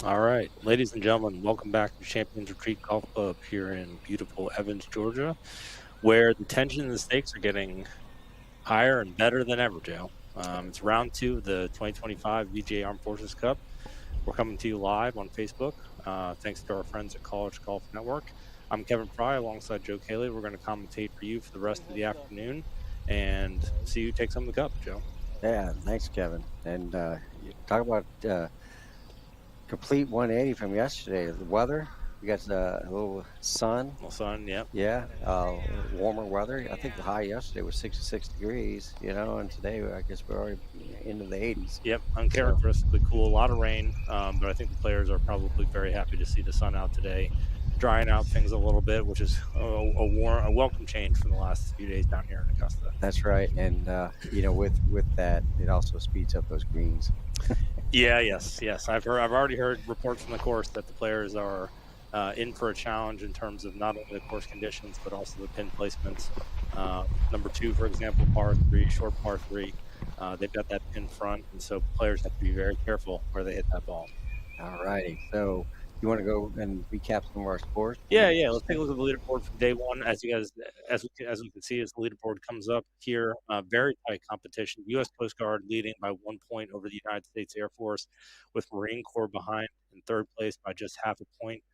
All right, ladies and gentlemen, welcome back to Champions Retreat Golf Club here in beautiful Evans, Georgia, where the tension and the stakes are getting higher and better than ever, Joe. It's round 2 of the 2025 VGA Armed Forces Cup. We're coming to you live on Facebook, thanks to our friends at College Golf Network. I'm Kevin Fry alongside Joe Cayley. We're going to commentate for you for the rest of the afternoon and see who takes home the cup, Joe. Yeah, thanks, Kevin. And talk about complete 180 from yesterday. The weather, we got a little sun. Well, son, yep. Yeah, warmer weather. I think the high yesterday was 66 degrees, and today I guess we're already into the 80s. Yep, uncharacteristically cool. A lot of rain, but I think the players are probably very happy to see the sun out today, drying out things a little bit, which is a welcome change from the last few days down here in Augusta. That's right, and with that, it also speeds up those greens. Yes. I've already heard reports from the course that the players are in for a challenge in terms of not only the course conditions but also the pin placements. Number 2, for example, par 3, short par 3. They've got that pin front, and so players have to be very careful where they hit that ball. All righty, so you want to go and recap some of our scores? Yeah. Let's take a look at the leaderboard from day one. As we can see, as the leaderboard comes up here, very tight competition. U.S. Coast Guard leading by 1 point over the United States Air Force, with Marine Corps behind in third place by just half a point,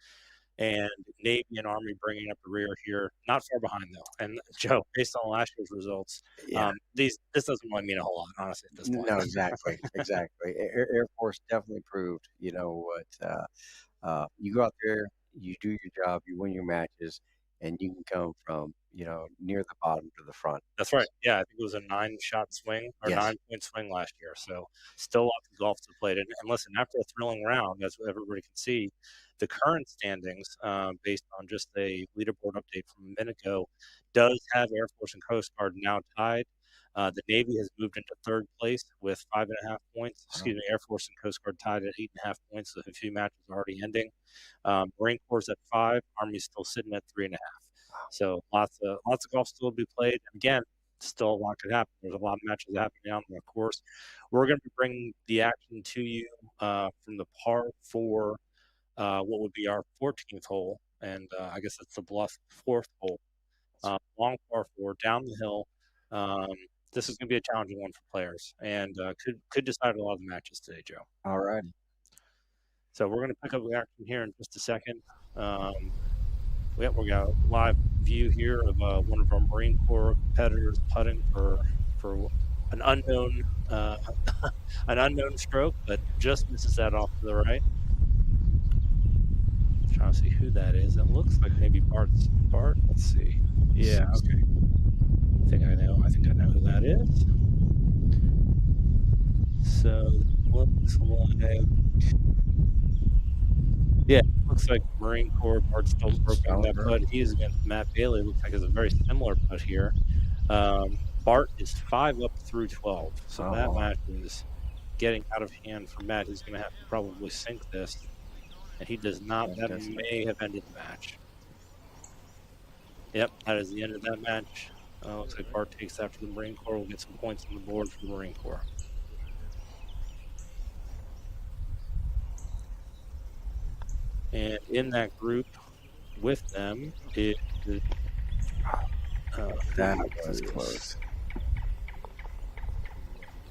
and Navy and Army bringing up the rear here. Not far behind though. And Joe, based on last year's results, this doesn't really mean a whole lot, honestly, at this point. No, exactly. Air Force definitely proved, what you go out there, you do your job, you win your matches, and you can come from, near the bottom to the front. That's right. Yeah, I think it was a 9-shot swing or Yes. 9-point swing last year. So still lots of golf to play. And listen, after a thrilling round, as everybody can see, the current standings, based on just a leaderboard update from a minute ago, does have Air Force and Coast Guard now tied. The Navy has moved into third place with 5.5 points. Excuse me, Air Force and Coast Guard tied at 8.5 points. So a few matches are already ending. Marine Corps at 5. Army's still sitting at 3.5. So lots of golf still to be played. And again, still a lot could happen. There's a lot of matches happening on the course. We're going to be bringing the action to you from the par 4, what would be our 14th hole, and I guess it's the bluff 4th hole. Long par 4 down the hill. This is going to be a challenging one for players, and could decide a lot of the matches today, Joe. All right. So we're going to pick up the action here in just a second. We got a live view here of one of our Marine Corps competitors putting for an unknown stroke, but just misses that off to the right. Trying to see who that is. It looks like maybe Bart. Let's see. Yeah, okay. I think I know who that is. So looks like Marine Corps. Bart still broke on that putt. He's against Matt Bailey. Looks like it's a very similar putt here. Bart is 5 up through 12. So that match is getting out of hand for Matt. He's going to have to probably sink this. And he does not. That may have ended the match. Yep, that is the end of that match. Looks like Bart takes after the Marine Corps. We'll get some points on the board for the Marine Corps. And in that group with them is that was close.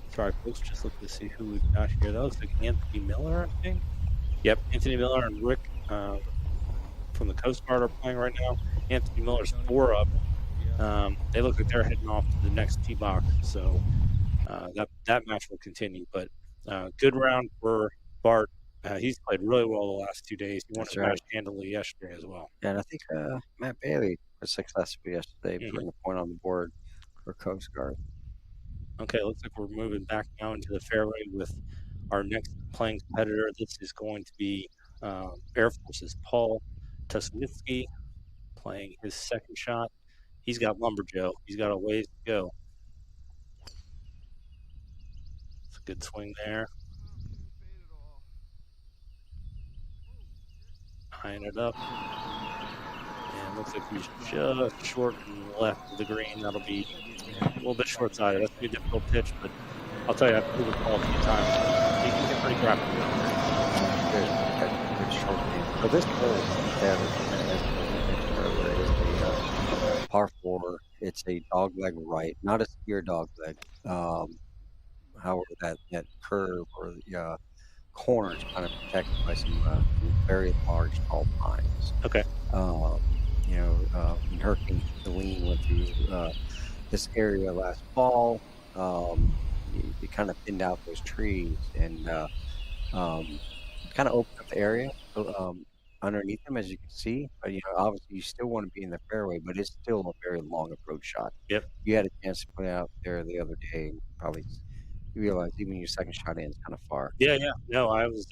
Sorry, folks, just look to see who we've got here. That looks like Anthony Miller, I think. Yep, Anthony Miller and Rick from the Coast Guard are playing right now. Anthony Miller's 4 up. They look like they're heading off to the next tee box, so that match will continue. But good round for Bart. He's played really well the last 2 days. He won his match handily yesterday as well. Yeah, and I think Matt Bailey was successful yesterday, putting a point on the board for Coast Guard. Okay, looks like we're moving back now into the fairway with our next playing competitor. This is going to be Air Force's Paul Tusnitsky playing his second shot. He's got Lumberjoe. He's got a ways to go. It's a good swing there. Tying it up. And looks like he's just short and left of the green. That'll be a little bit short-sided. That's going to be a difficult pitch, but I'll tell you, I've proved it all a few times. He can get pretty crappy. short game. So this hole that, as we mentioned earlier, is a par four. It's a dog leg right, not a steer dog leg. Um, However, that curve or the corner is kind of protected by some very large tall pines. Okay. Um, when Hurricane Helene went through this area last fall, it kind of thinned out those trees and um, kind of opened up the area underneath them, as you can see. But obviously, you still want to be in the fairway, but it's still a very long approach shot. Yep. You had a chance to put it out there the other day, and probably you realize even your second shot in is kind of far. Yeah, yeah. No, I was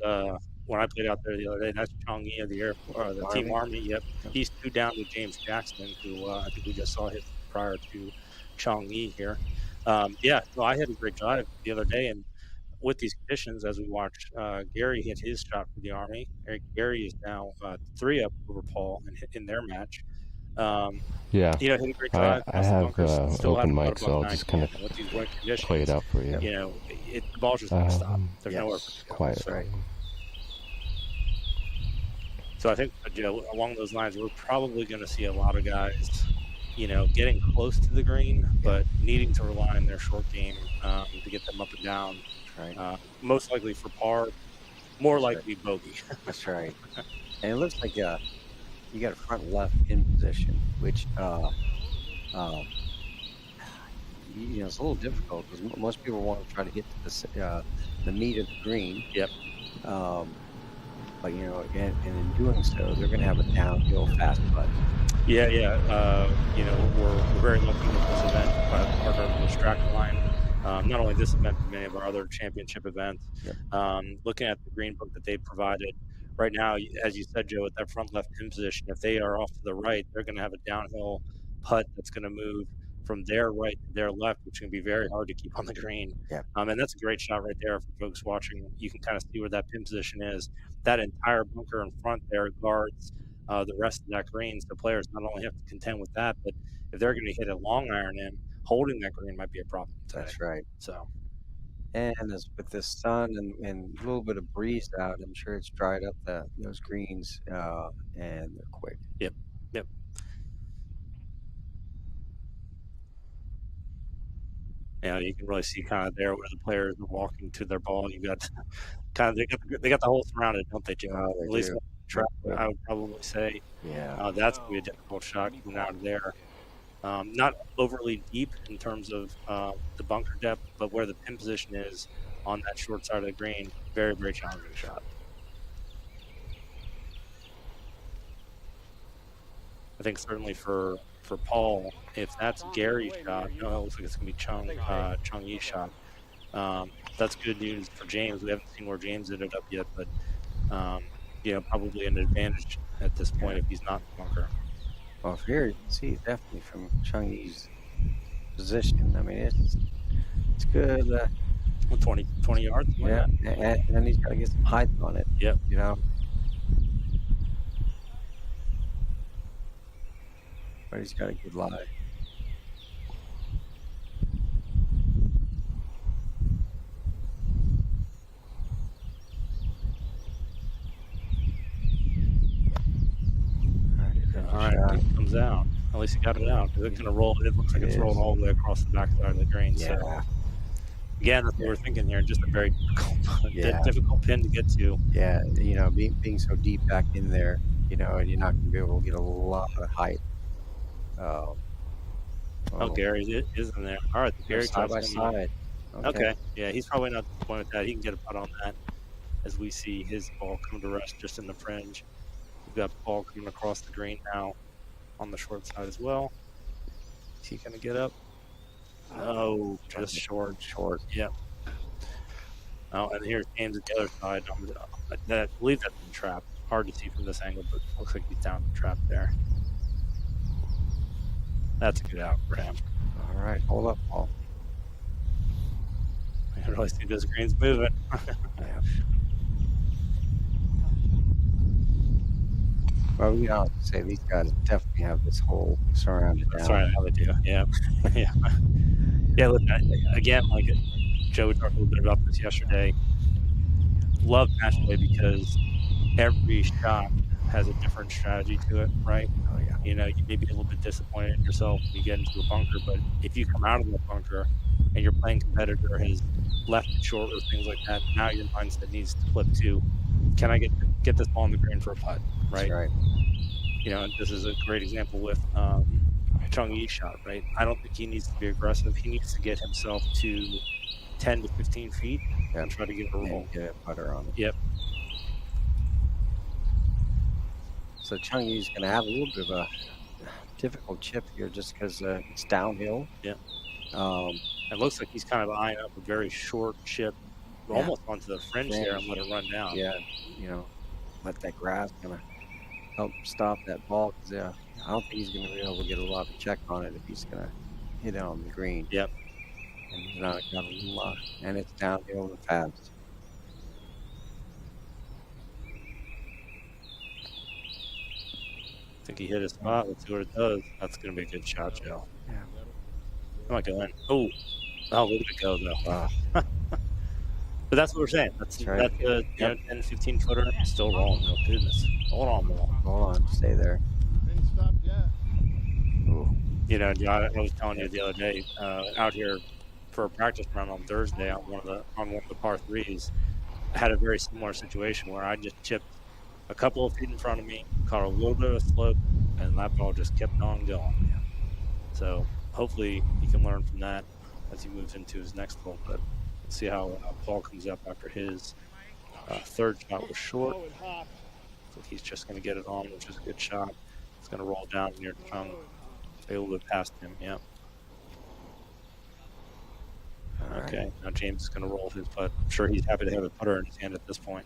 when I played out there the other day. That's Chong Yi of the Air or the Team Army. Army. Yep, Yep. he's 2 down to James Jackson, who I think we just saw hit prior to Chong Yi here. Yeah, so I had a great drive the other day, and with these conditions, as we watched Gary hit his shot for the Army, Gary is now 3 up over Paul in their match. Yeah, hit a great I drive, I past the have bunkers, still had open about mic, a so buck I'll 90 just kind in, of and with these wet play it conditions, out for you. the ball's just going to stop. There's nowhere for it to go. Quiet. Right. So I think, along those lines, we're probably going to see a lot of guys, getting close to the green, but needing to rely on their short game to get them up and down. Right. Most likely for par, more That's likely bogey. That's right. And it looks like you got a front left in position, which it's a little difficult because most people want to try to hit the meat of the green. Yep. But and in doing so, they're going to have a downhill fast putt. Yeah. We're very lucky with this event, part of the track line. Not only this event, but many of our other championship events. Yep. Looking at the green book that they provided right now, as you said, Joe, at that front left pin position, if they are off to the right, they're going to have a downhill putt that's going to move from their right to their left, which is going to be very hard to keep on the green. Yeah. And that's a great shot right there for folks watching. You can kind of see where that pin position is. That entire bunker in front there guards the rest of that green. So players not only have to contend with that, but if they're going to hit a long iron in, holding that green might be a problem today. That's right. So, and with the sun and a little bit of breeze out, I'm sure it's dried up those greens, and they're quick. Yep. You can really see kind of there where the players are walking to their ball. You got kind of they got the hole surrounded, don't they, Joe? Oh, At least do. track, I would probably say. Yeah. That's going to be a difficult shot coming out of there. Not overly deep in terms of the bunker depth, but where the pin position is on that short side of the green, very, very challenging shot. I think certainly for Paul, if that's Gary's shot, it looks like it's going to be Chong Yi's shot. That's good news for James. We haven't seen where James ended up yet, but probably an advantage at this point if he's not in the bunker. Well, here you can see definitely from Chong Yi's position. I mean, it's good. 20 yards. Yeah, and he's got to get some height on it. Yep. But he's got a good lie. All right, it comes out. At least he got it out. It's going to roll. It looks like it's rolling all the way across the backside of the green. Yeah. So, again, that's what we're thinking here. Just a very difficult pin to get to. Yeah, being so deep back in there, and you're not going to be able to get a lot of height. Gary is in there. All right, Gary side by side. Okay. Yeah, he's probably not disappointed with that. He can get a putt on that as we see his ball come to rest just in the fringe. We've got Paul coming across the green now on the short side as well. Is he going to get up? No, just short. Yep. Oh, and here's James at the other side. I believe that's the trap. Hard to see from this angle, but looks like he's down the trap there. That's a good out for him. All right, hold up, Paul. I can really see this green's moving. Yeah. Well, we have to say these guys definitely have this hole surrounded down. That's right, how they do. Yeah. Yeah, look, again, like Joe talked a little bit about this yesterday. Love match play because every shot has a different strategy to it, right? Oh yeah. You know, you may be a little bit disappointed in yourself when you get into a bunker, but if you come out of that bunker and your playing competitor has left it short or things like that, now your mindset needs to flip to, can I get this ball on the green for a putt, That's right? right. You know, and this is a great example with Chung Yi's shot, right? I don't think he needs to be aggressive. He needs to get himself to 10 to 15 feet Yep. and try to get a roll. And get a putter on it. Yep. So Chung Yi's going to have a little bit of a difficult chip here just because it's downhill. Yeah. It looks like he's kind of eyeing up a very short chip, almost onto the fringe there, and let it run down. Yeah, you know, let that grass kind of help stop that ball because I don't think he's going to be able to get a lot of check on it if he's going to hit it on the green. Yep. And he's not got a little and it's downhill and fast. I think he hit his spot. Let's see what it does. That's going to be a good shot, Joe. Yeah. I might go in. Oh, look at it go, though. Wow. But that's what we're saying. That's right. That's a 10, 15 footer. Still rolling, though. Goodness. Hold on, ball. Hold on. Stay there. Ooh. You know, I was telling you the other day, out here for a practice run on Thursday on one of the par threes, I had a very similar situation where I just chipped a couple of feet in front of me, caught a little bit of slope, and that ball just kept on going. Yeah. So hopefully he can learn from that as he moves into his next hole. But let's see how Paul comes up after his third shot was short. So he's just going to get it on, which is a good shot. It's going to roll down near Chung. A little bit past him, yeah. Okay, now James is going to roll his putt. I'm sure he's happy to have a putter in his hand at this point.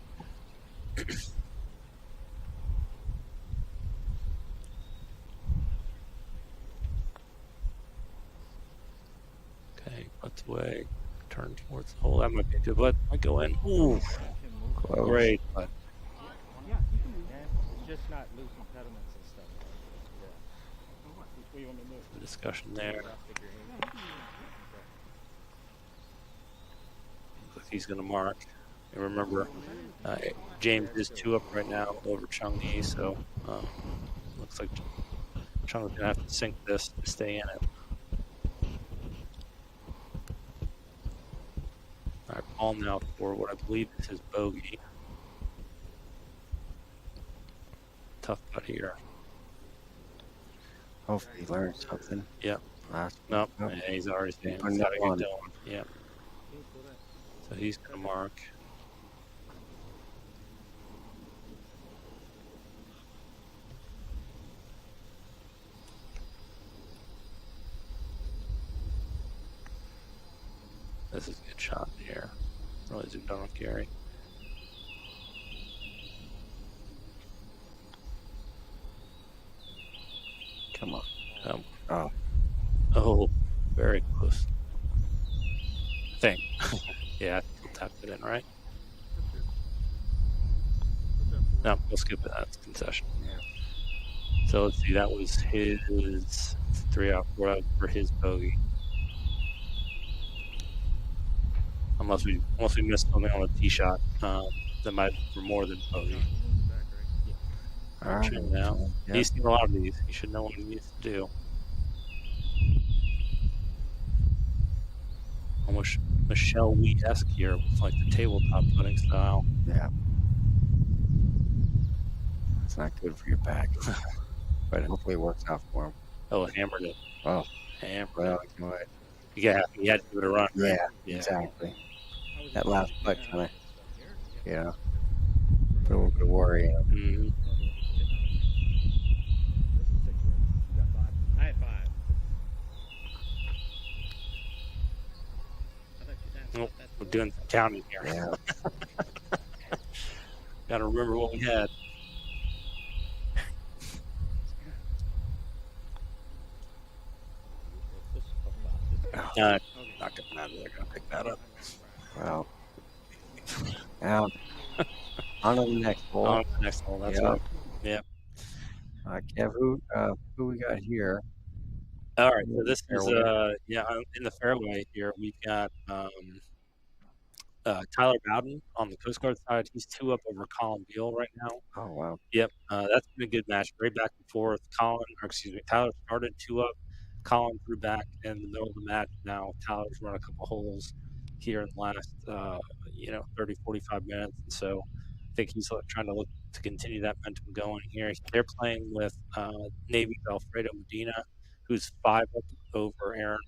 Okay, putts away, turn towards the hole. That might be a good putt. Might go in. Ooh, close. Great putt. Yeah, it's just not loose impediments and stuff. Yeah. The discussion there. He's going to mark. And remember, James is 2 up right now over Chung Yi, so looks like Chung's going to have to sink this to stay in it. All right, Paul now for what I believe is his bogey. Tough putt here. Hopefully he learns something. Yep. Nope. Yeah, he's already saying Putting he's got to that get on. going. Yeah. So he's going to mark. This is a good shot here. Really zoomed on Gary. Come on. Oh, very close. I think. Yeah, he'll tap it in, right? No, we'll skip it. That's a concession. Yeah. So let's see. That was his 3 out, 4 out for his bogey. Unless we missed something on the tee shot, that might be more than bogey. All right. Now. Yep. He's seen a lot of these. He should know what he needs to do. Almost Michelle Wheat-esque here with like the tabletop putting style. Yeah. It's not good for your back. But hopefully it works out for him. Oh, hammered it. Oh. Hammered Well, it. you know what? Yeah, he had to give it a run. Right? Yeah, exactly. That last putt kind of, put a little bit of worry in him. Mm-hmm. I had 5. Nope, we're doing counting here. Yeah. Got to remember what we had. Not going to matter. They're going to pick that up. Well. Now, on to the next hole. On to the next hole. That's right. Yeah. Kev, who we got here? All right. So this is in the fairway here. We've got Tyler Bowden on the Coast Guard side, he's 2 up over Colin Beal right now. Oh, wow. Yep, that's been a good match, very back and forth. Tyler started 2 up. Colin threw back in the middle of the match. Now Tyler's run a couple holes here in the last, 30, 45 minutes. And so I think he's trying to look to continue that momentum going here. They're playing with Navy's Alfredo Medina, who's 5 up over Aaron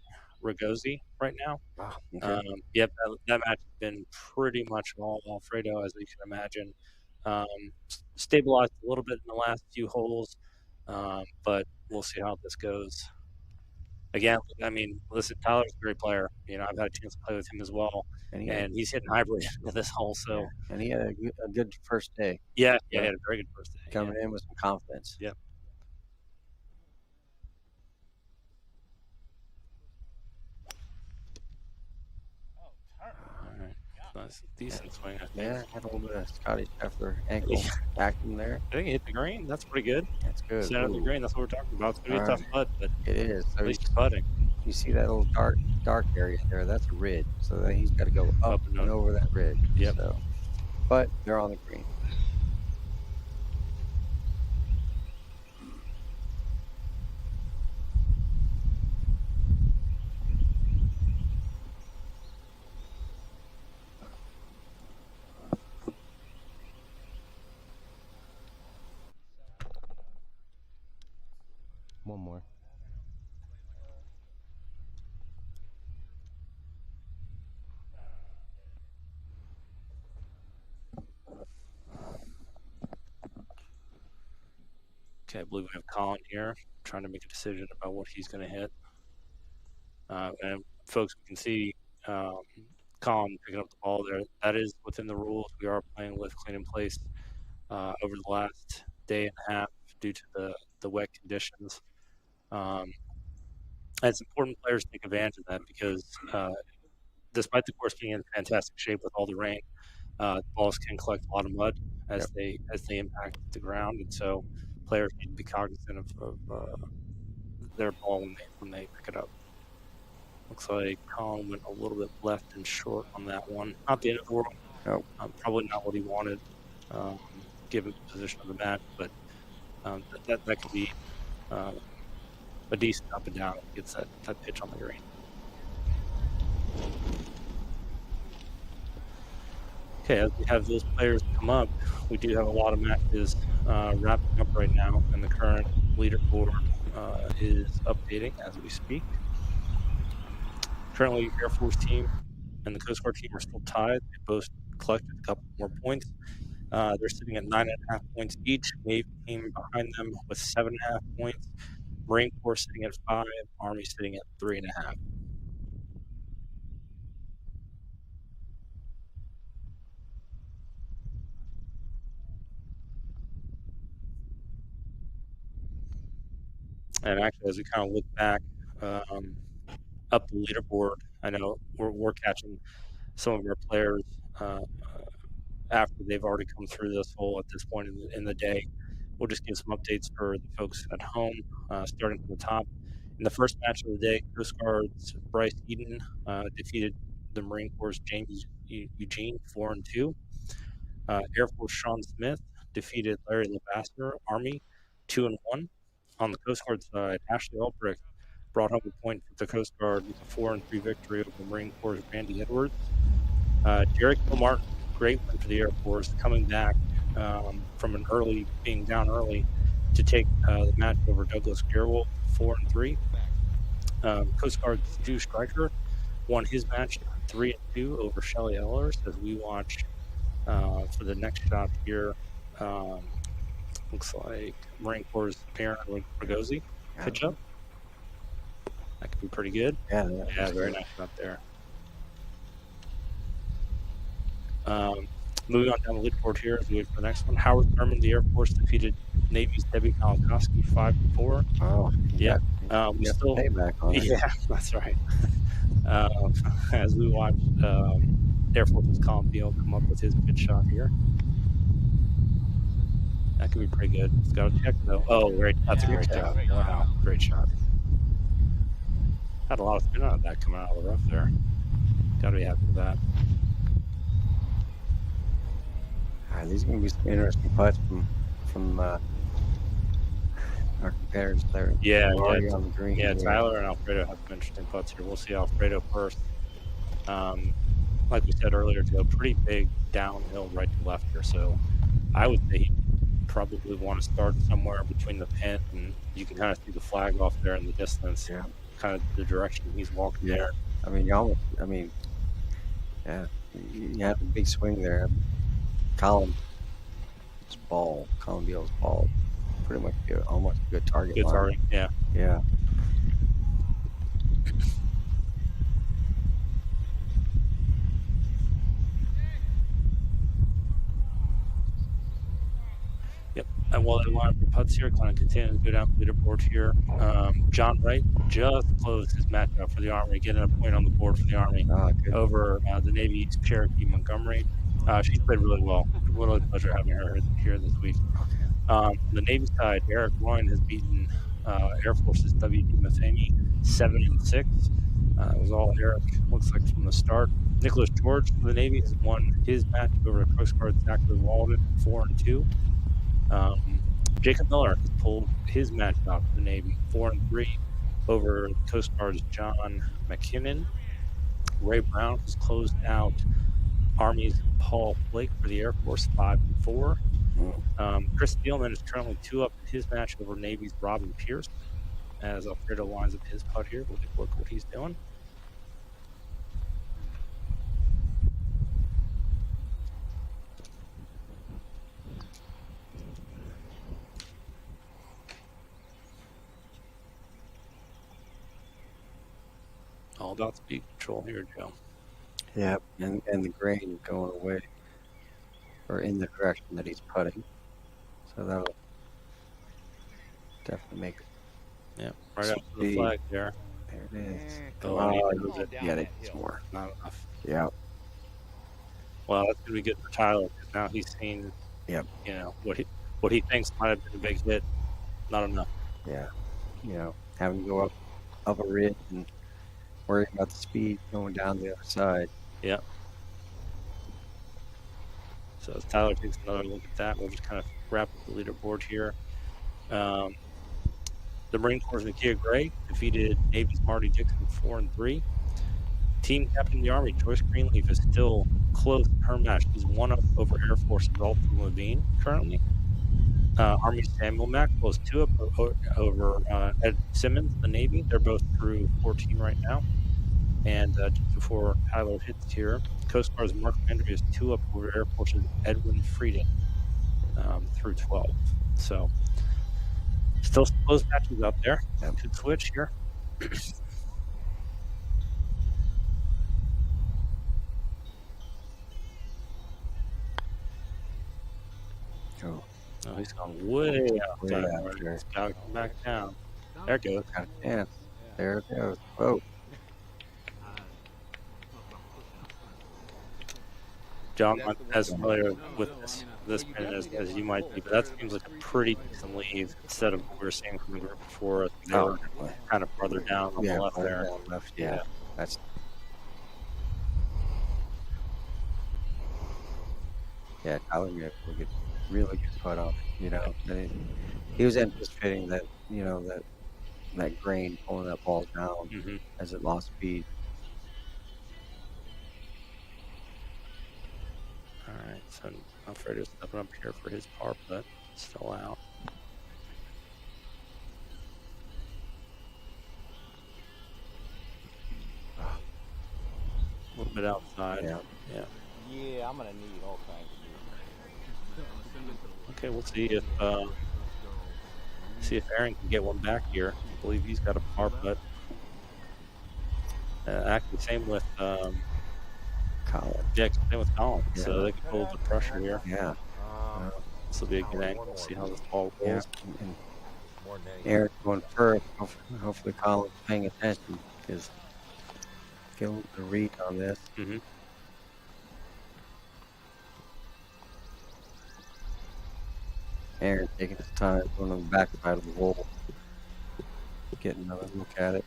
Ragosi right now. Wow. Okay. Yep, that match has been pretty much all Alfredo, as you can imagine. Stabilized a little bit in the last few holes, but we'll see how this goes. Again, I mean, listen, Tyler's a great player. I've had a chance to play with him as well, and he's hitting hybrid into this hole. So, and he had a good first day. Yeah, he had a very good first day. Coming in with some confidence. Yeah. That's a decent swing, I think. Yeah, had a little bit of Scotty Scheffler ankle acting there. I think he hit the green. That's pretty good. That's good. Center the green. That's what we're talking about. It's going to be a tough putt, but it is. So at least he's putting. You see that little dark area there? That's a ridge. So then he's got to go up and over that ridge. Yep. So, but they're on the green. One more. Okay, I believe we have Colin here trying to make a decision about what he's going to hit. And folks, we can see Colin picking up the ball there. That is within the rules. We are playing with clean in place over the last day and a half due to the wet conditions. And it's important players take advantage of that because despite the course being in fantastic shape with all the rain, balls can collect a lot of mud as they impact the ground, and so players need to be cognizant of their ball when they pick it up. Looks like Colin went a little bit left and short on that one. Not the end of the world. No. Probably not what he wanted, given the position of the match, but that could be a decent up and down if he gets that pitch on the green. Okay, as we have those players come up, we do have a lot of matches wrapping up right now, and the current leaderboard is updating as we speak. Currently, Air Force team and the Coast Guard team are still tied. They both collected a couple more points. They're sitting at 9.5 points each. Navy team behind them with 7.5 points. Marine Corps sitting at 5. Army sitting at 3.5. And actually, as we kind of look back up the leaderboard, I know we're catching some of our players after they've already come through this hole at this point in the day. We'll just give some updates for the folks at home, starting from the top. In the first match of the day, Coast Guard's Bryce Eden defeated the Marine Corps' James Eugene 4-2. Air Force Sean Smith defeated Larry Levasseur, Army 2-1. On the Coast Guard side, Ashley Albrecht brought home a point for the Coast Guard with a 4-3 victory over the Marine Corps' Randy Edwards. Derek Martin, great win for the Air Force, coming back from being down early to take the match over Douglas Gerwolf, 4-3. Coast Guard's Stu Stryker won his match 3-2 over Shelly Ellers as we watch for the next shot here. Looks like Marine Corps' Aaron Ragosi pitch up. That could be pretty good. Yeah, very nice shot there. Moving on down the leaderboard here as we wait for the next one. Howard Thurman, the Air Force, defeated Navy's Debbie Kalikowski 5-4. Oh, yeah. We still payback on it. Yeah, that's right. As we watch Air Force's Colin Beal come up with his pitch shot here. That could be pretty good. It's got to check though. Oh, great! That's a great job. Wow, great shot. Had a lot of spin on that coming out of the rough there. Got to be happy with that. these are going to be some interesting putts from our competitors there. Yeah, already on the green. Yeah, here. Tyler and Alfredo have some interesting putts here. We'll see Alfredo first. Like we said earlier, to go pretty big downhill right to left here. So I would say he probably want to start somewhere between the pin, and you can kind of see the flag off there in the distance. Yeah. Kind of the direction he's walking there. I mean, yeah, you had a big swing there. Colin Beal's ball, pretty much almost a good target. Good target, yeah. Yeah. Yep. And while they line up for putts here, kind of continue to go down the leaderboard here. John Wright just closed his matchup for the Army, getting a point on the board for the Army over the Navy's Cherokee Montgomery. She played really well. Really pleasure having her here this week. On the Navy side, Eric Royne has beaten Air Force's W.D. Matheny 7-6. It was all Eric, looks like, from the start. Nicholas George from the Navy has won his match over Coast Guard Zachary Walden 4-2. Jacob Miller has pulled his match out for the Navy 4-3 over Coast Guard's John McKinnon. Ray Brown has closed out Army's Paul Blake for the Air Force 5-4. Chris Steelman is currently 2-up in his match over Navy's Robin Pierce. As Alfredo lines up his putt here, we'll take a look at what he's doing. All about speed control here, Joe. Yeah, and the grain going away or in the direction that he's putting. So that'll definitely make it. Yeah, right up to the flag there. There it is. Yeah, they need more. Not enough. Yeah. Well, that's going to be good for Tyler because now he's seen, you know, what he thinks might have been a big hit. Not enough. Yeah. You know, having to go up a ridge and worry about the speed going down the other side. Yeah. So as Tyler takes another look at that, we'll just kind of wrap up the leaderboard here. The Marine Corps' Nakia Gray defeated Navy's Marty Dixon 4-3. Team captain of the Army, Joyce Greenleaf, is still close in her match. She's 1-up over Air Force's Dalton Levine currently. Army's Samuel Maxwell is 2-up over Ed Simmons, the Navy. They're both through 14 right now. And just before Tyler hits here, Coast Guard's Mark Landry is 2-up over Air Force's Edwin Frieding through 12. So still some close matches out there. Good switch here. Oh, he's gone way out there. He's got to come back down. There it goes. Yeah, there it goes. Whoa. John, not as familiar with this pin as you might be, but that seems like a pretty decent lead instead of what we were seeing from the group before. They were kind of farther down on the left there. Yeah, that's. Yeah, Tyler will get really good putt off. You know, he was anticipating that. You know that grain pulling that ball down as it lost speed. All right, so Alfredo's stepping up here for his par putt. Still out. A little bit outside. Yeah. Yeah, I'm gonna need all kinds of. Okay, we'll see if Aaron can get one back here. I believe he's got a par putt. Actually, same with Colin. Yeah, same with Colin. Yeah. So they can hold the pressure here. Yeah. This will be a good angle. We'll see how this ball goes. Yeah. And Aaron going first. Hopefully Colin's paying attention because getting the read on this. Aaron taking his time, going on the back side of the hole, getting another look at it.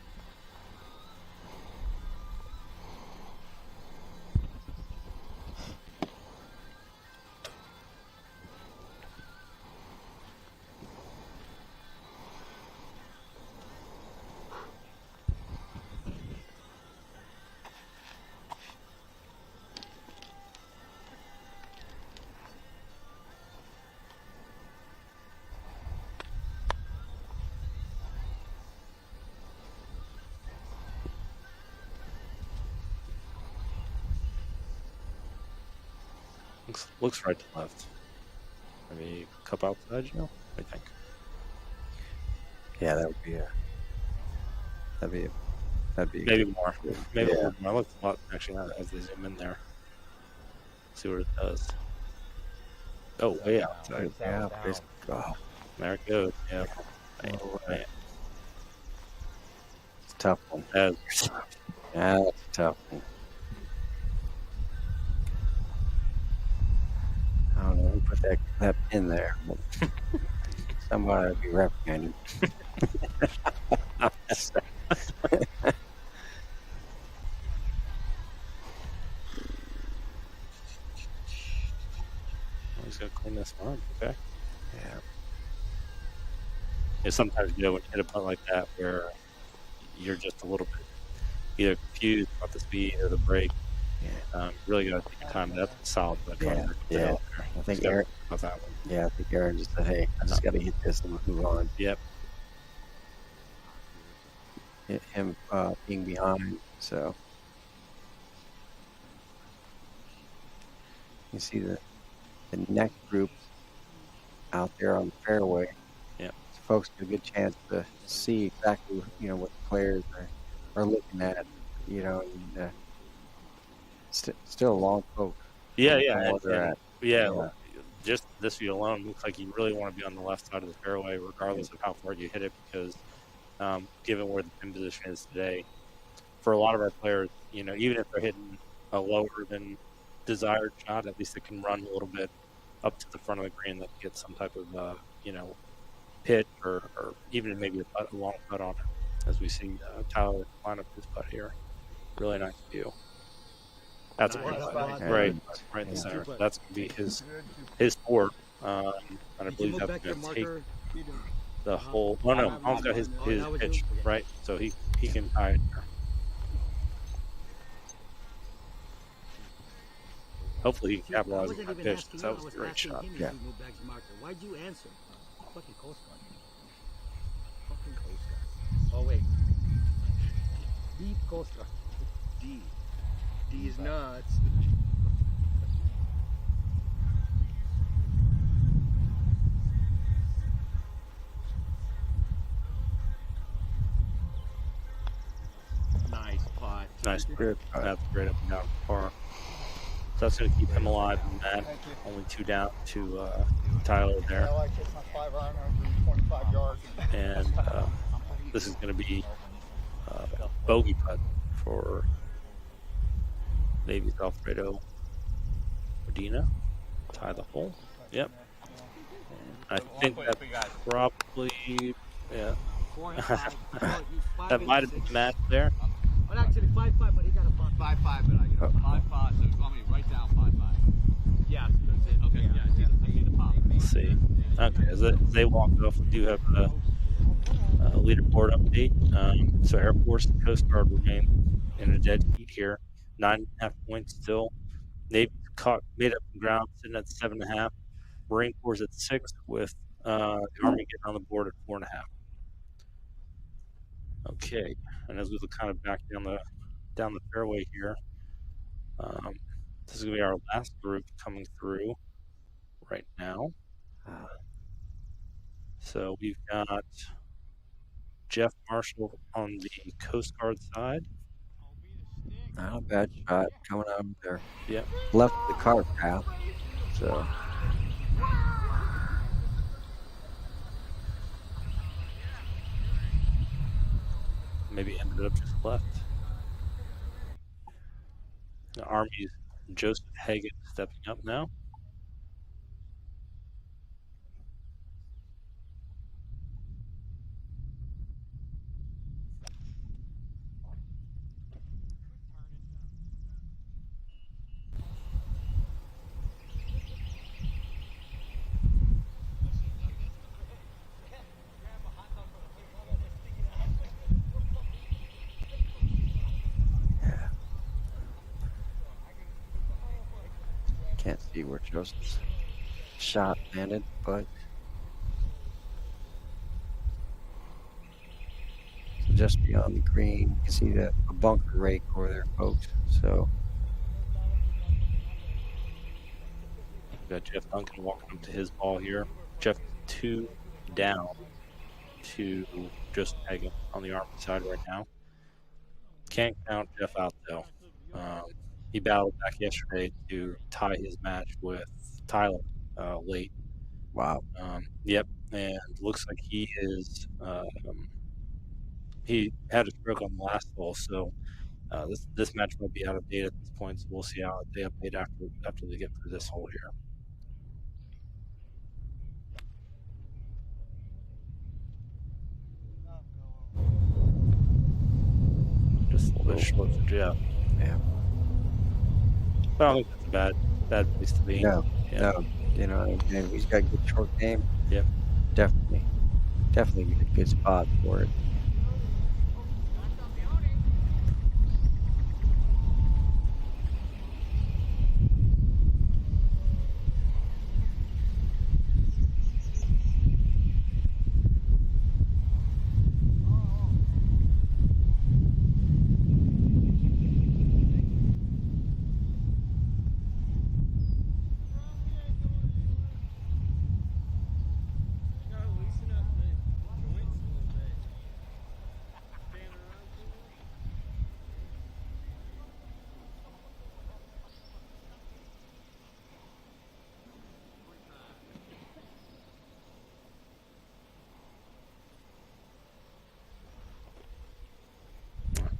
Looks right to left. Maybe cup outside, Joe, I think. Yeah, that'd be maybe good. more. Maybe a little more. Look a lot actually now as they zoom in there. See what it does. Oh, way outside. Yeah, oh, there it goes. Yeah. it's a tough one. That's Yeah, that's a tough one. I don't know who put that pin there. Somebody would be reprimanded. He's gonna clean this one up. Okay. Yeah. Sometimes when you hit a putt like that, where you're just a little bit either confused about the speed or the break. Yeah. Really got to take your time. That's solid. Yeah. I think Aaron. That one. Yeah, I think Aaron just said, "Hey, I just got to hit this and move on." Yep. Him being behind, so you see the next group out there on the fairway. Yeah, so folks get a good chance to see exactly what the players are looking at. And, still a long poke. Yeah. Just this view alone looks like you really want to be on the left side of the fairway, regardless of how far you hit it, because given where the pin position is today, for a lot of our players, even if they're hitting a lower than desired shot, at least it can run a little bit up to the front of the green that gets some type of pitch or even maybe a long putt on it, as we see Tyler line up his putt here. Really nice view. That's right in the center. That's gonna be his board, and I believe that's gonna take the whole. Oh no, Tom's got his pitch right, so he can tie it there. Hopefully he can capitalize on that pitch, because that was a great shot. Yeah. Why'd you answer? Fucking Coast Guard. Fucking Coast Guard. Oh wait. Deep Coast Guard. D. D is nuts. Nice putt. Nice. That's great up and down par. So that's going to keep him alive in that. Only 2 down to Tyler there. I like hitting my 5-iron 125 yards. And this is going to be bogey putt for Davies Alfredo Medina. Tie the hole. Yep. And I think that's probably, yeah. That might have been the match there. But actually 5-5, but he got a 5-5, but I got a 5-5, so you want me to write down 5-5? Yeah, okay, yeah, I need the pop. Let's see. Okay, as they walk off, we do have a leaderboard update. So Air Force and Coast Guard remain in a dead heat here. 9.5 points still. Navy made up some ground, sitting at 7.5. Marine Corps at 6, with the Army getting on the board at 4.5. Okay, and as we look kind of back down the fairway here, this is going to be our last group coming through right now. So we've got Jeff Marshall on the Coast Guard side. Not a bad shot coming out there. Yep. Left the cart path. So. Maybe ended up just left. The Army's Joseph Hagan stepping up now. Can't see where Joseph's shot landed, but just beyond the green, you can see a bunker rake over there, folks. So got Jeff Duncan walking up to his ball here. Jeff 2 down to just Megan on the Army side right now. Can't count Jeff out though. He battled back yesterday to tie his match with Tyler late. Wow. Yep, and looks like he is. He had a stroke on the last hole, so this match might be out of date at this point. So we'll see how they update after they get through this hole here. Just a little bit short for Jeff. Yeah. But I don't think that's a bad place to be. No, Yeah. no. You know, and he's got a good short game. Yep. Definitely a good spot for it.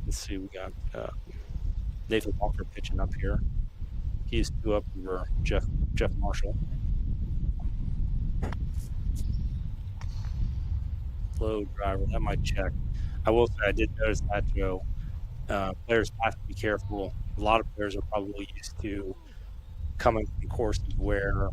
Let's see, we got Nathan Walker pitching up here. He's 2 up over Jeff Marshall. Low driver, that might check. I will say I did notice that, Joe. Players have to be careful. A lot of players are probably used to coming from courses where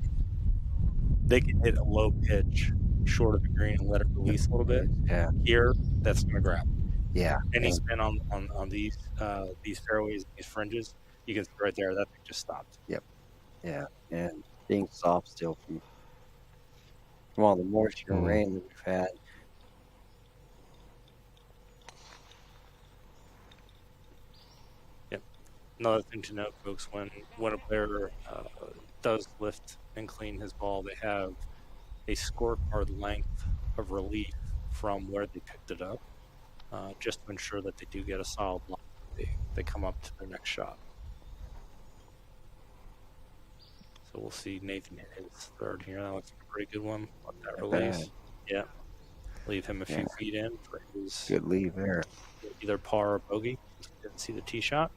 they can hit a low pitch short of the green and let it release a little bit. Yeah. Here, that's going to grab. Yeah. Any spin on these fairways, these fringes, you can see right there that thing just stopped. Yep. Yeah. And being soft still from all the moisture and rain that we've had. Yep. Another thing to note, folks, when a player does lift and clean his ball, they have a scorecard length of relief from where they picked it up, just to ensure that they do get a solid line. They come up to their next shot. So we'll see Nathan hit his third here. That looks like a pretty good one. Let that release. Yeah. Leave him a few feet in for his good leave there. Either par or bogey. Didn't see the tee shot.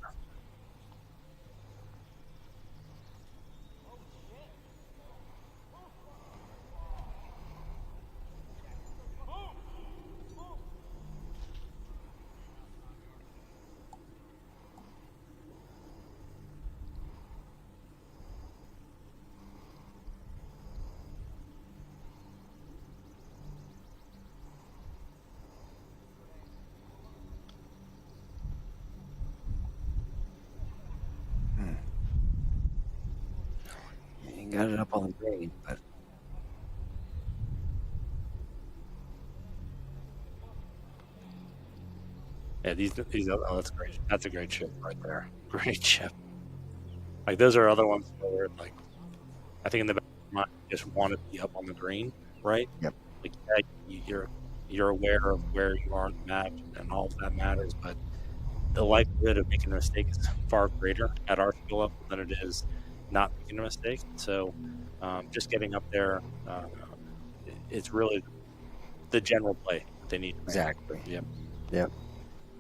Got it up on the green, but yeah, these oh, that's great. That's a great chip right there. Great chip. Like those are other ones where like I think in the back of your mind you just want to be up on the green, right? Yep. Like yeah, you're aware of where you are in the match and all of that matters, but the likelihood of making a mistake is far greater at our skill level than it is not making a mistake. So just getting up there, it's really the general play that they need to make. Exactly. Yep. Yep.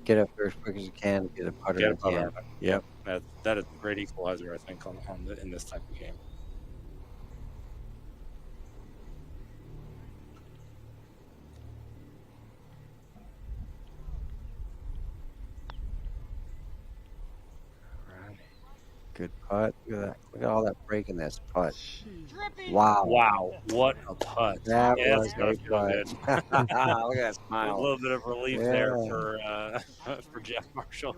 Get up there as quick as you can. Get a putter. Get a putter. Yep. That is a great equalizer, I think, in this type of game. Good putt. Look at that. Look at all that break in that putt. Wow. Wow. What a putt. That yeah, was a putt. Look at that smile. A little bit of relief there for Jeff Marshall.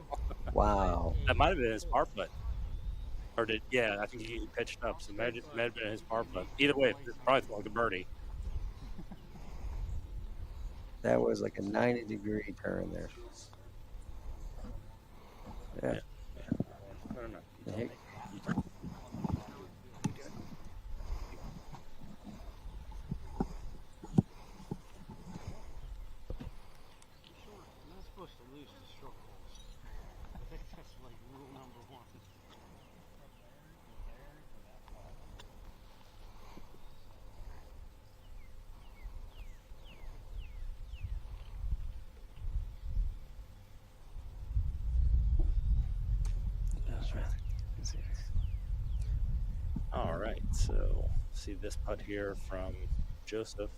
Wow. That might have been his par putt. Or I think he pitched up, so it might have been his par putt. Either way, it's probably like a birdie. That was like a 90-degree turn there. Yeah. I don't know. All right, so see this putt here from Joseph.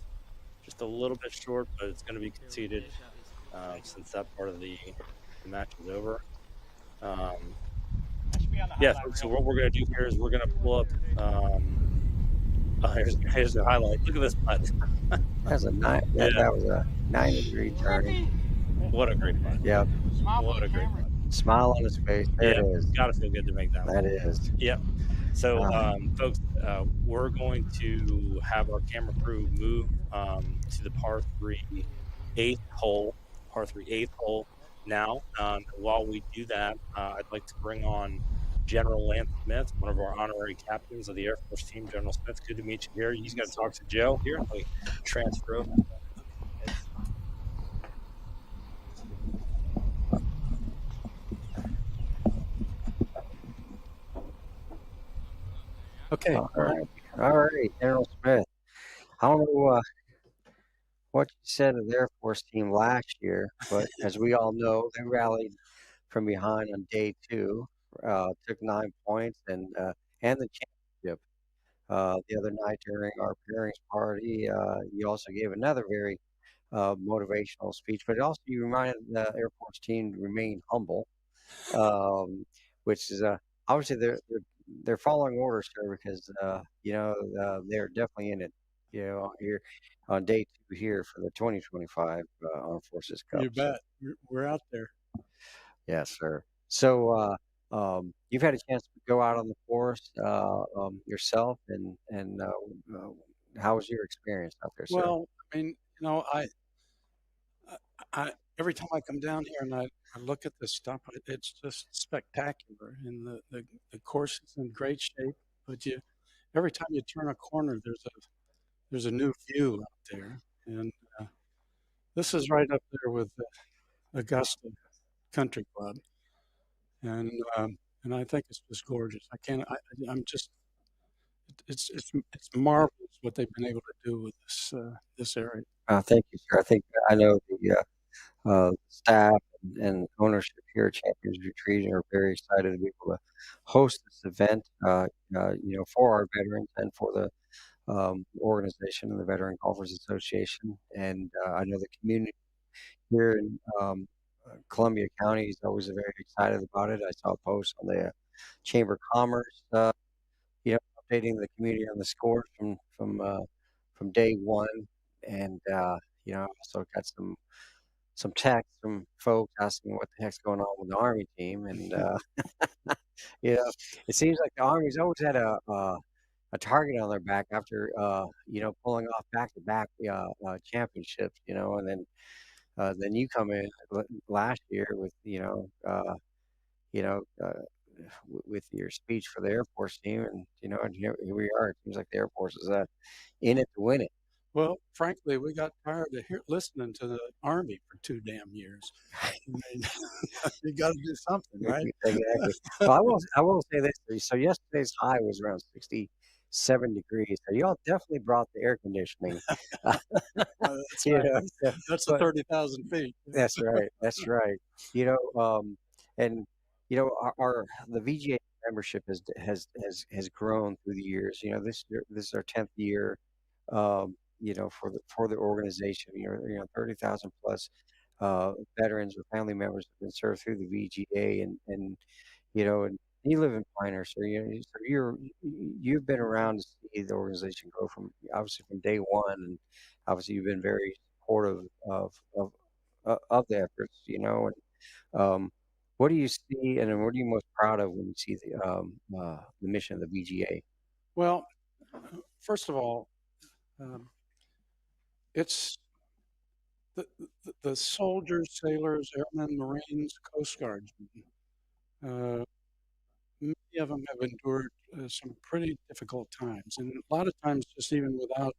Just a little bit short, but it's going to be conceded since that part of the match is over. Yeah, so what we're going to do here is we're going to pull up. Here's the highlight. Look at this putt. That's a nine. Yeah. That was a 90-degree turn. What a great putt. Yep. What a great putt. Smile on his face. There it is. Got to feel good to make that one. That is. Yep. So, folks, we're going to have our camera crew move to the par 3 8th hole now. While we do that, I'd like to bring on General Lance Smith, one of our honorary captains of the Air Force team. General Smith, good to meet you here. He's going to talk to Joe here. Let me transfer over. Okay. All right, General Smith. I don't know what you said of the Air Force team last year, but as we all know, they rallied from behind on day 2, took 9 points and the championship. The other night during our pairings party, you also gave another very motivational speech, but also you reminded the Air Force team to remain humble, which is obviously they're following orders, sir, because they're definitely in it. Here on day 2 here for the 2025 Armed Forces Cup. You bet. We're out there. Yes, sir. So you've had a chance to go out on the course yourself, and how was your experience out there, sir? Well, I mean, I every time I come down here and I look at this stuff, it's just spectacular, and the course is in great shape. But every time you turn a corner, there's a new view out there, and this is right up there with the Augusta Country Club, and I think it's just gorgeous. I'm just it's marvelous what they've been able to do with this area. Thank you, sir. I think I know the staff and ownership here at Champions Retreat are very excited to be able to host this event, for our veterans and for the organization and the Veteran Golfers Association. And I know the community here in Columbia County is always very excited about it. I saw a post on the Chamber of Commerce, updating the community on the scores from day 1, and I also got some texts from folks asking what the heck's going on with the Army team, and it seems like the Army's always had a target on their back after pulling off back-to-back championships, and then you come in last year with with your speech for the Air Force team, and and here we are. It seems like the Air Force is in it to win it. Well, frankly, we got tired of listening to the Army for 2 damn years. I mean, you got to do something, right? Exactly. Well, I will say this. So yesterday's high was around 67 degrees. So y'all definitely brought the air conditioning. That's right. That's the 30,000 feet. That's right. That's right. And the VGA membership has grown through the years. This is our 10th year. For the organization, 30,000 plus veterans or family members have been served through the VGA, and you live in Pinehurst, so you've been around to see the organization grow from day 1, and obviously you've been very supportive of the efforts, and what do you see, and what are you most proud of when you see the mission of the VGA? Well, first of all, it's the soldiers, sailors, airmen, Marines, Coast Guardsmen. Many of them have endured some pretty difficult times, and a lot of times just even without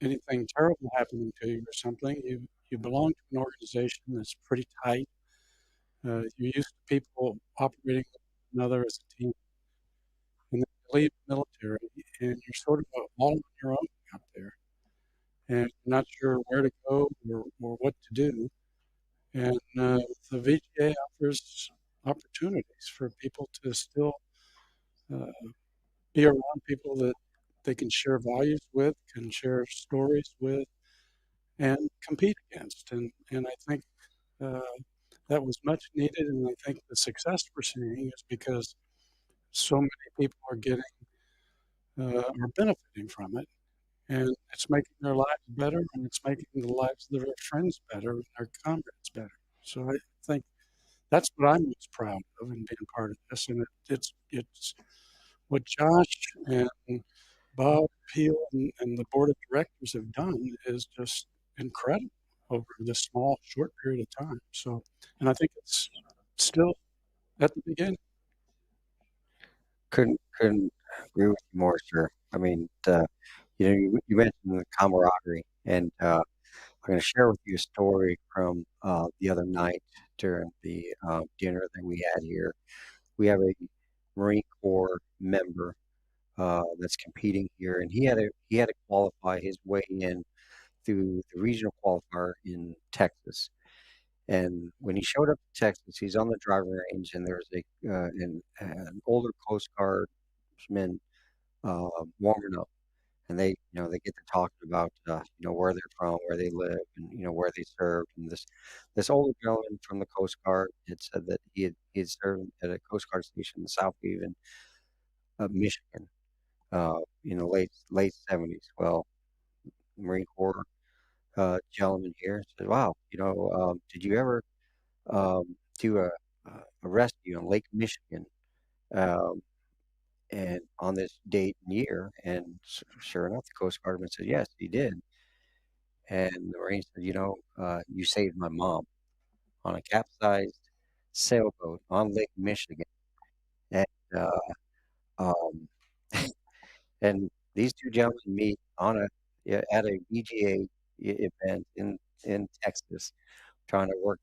anything terrible happening to you or something, you belong to an organization that's pretty tight. You're used to people operating with one another as a team, and then you leave the military, and you're sort of all on your own out there, and not sure where to go or what to do. And the VGA offers opportunities for people to still uh, be around people that they can share values with, can share stories with, and compete against. And I think uh, that was much needed. And I think the success we're seeing is because so many people are getting are benefiting from it, and it's making their lives better, and it's making the lives of their friends better, and their comrades better. So I think that's what I'm most proud of in being part of this, and it's what Josh and Bob Peel and the board of directors have done is just incredible over this small, short period of time. So, and I think it's still at the beginning. Couldn't agree with you more, sir. I mean, you mentioned the camaraderie, and I'm going to share with you a story from the other night during the dinner that we had here. We have a Marine Corps member that's competing here, and he had to qualify his way in through the regional qualifier in Texas. And when he showed up to Texas, he's on the driving range, and there's an older Coast Guardsman warming up, and they get to talking about where they're from, where they live, and where they served. And this older gentleman from the Coast Guard had said that he had served at a Coast Guard station in South Haven, Michigan, in the late 70s. Well, Marine Corps gentleman here said, "Wow, did you ever do a rescue on Lake Michigan, um, and on this date and year?" And sure enough, the Coast Guardman said, "Yes, he did." And the Marine said, "You saved my mom on a capsized sailboat on Lake Michigan." And um, and these two gentlemen meet at a VGA event in Texas, trying to work,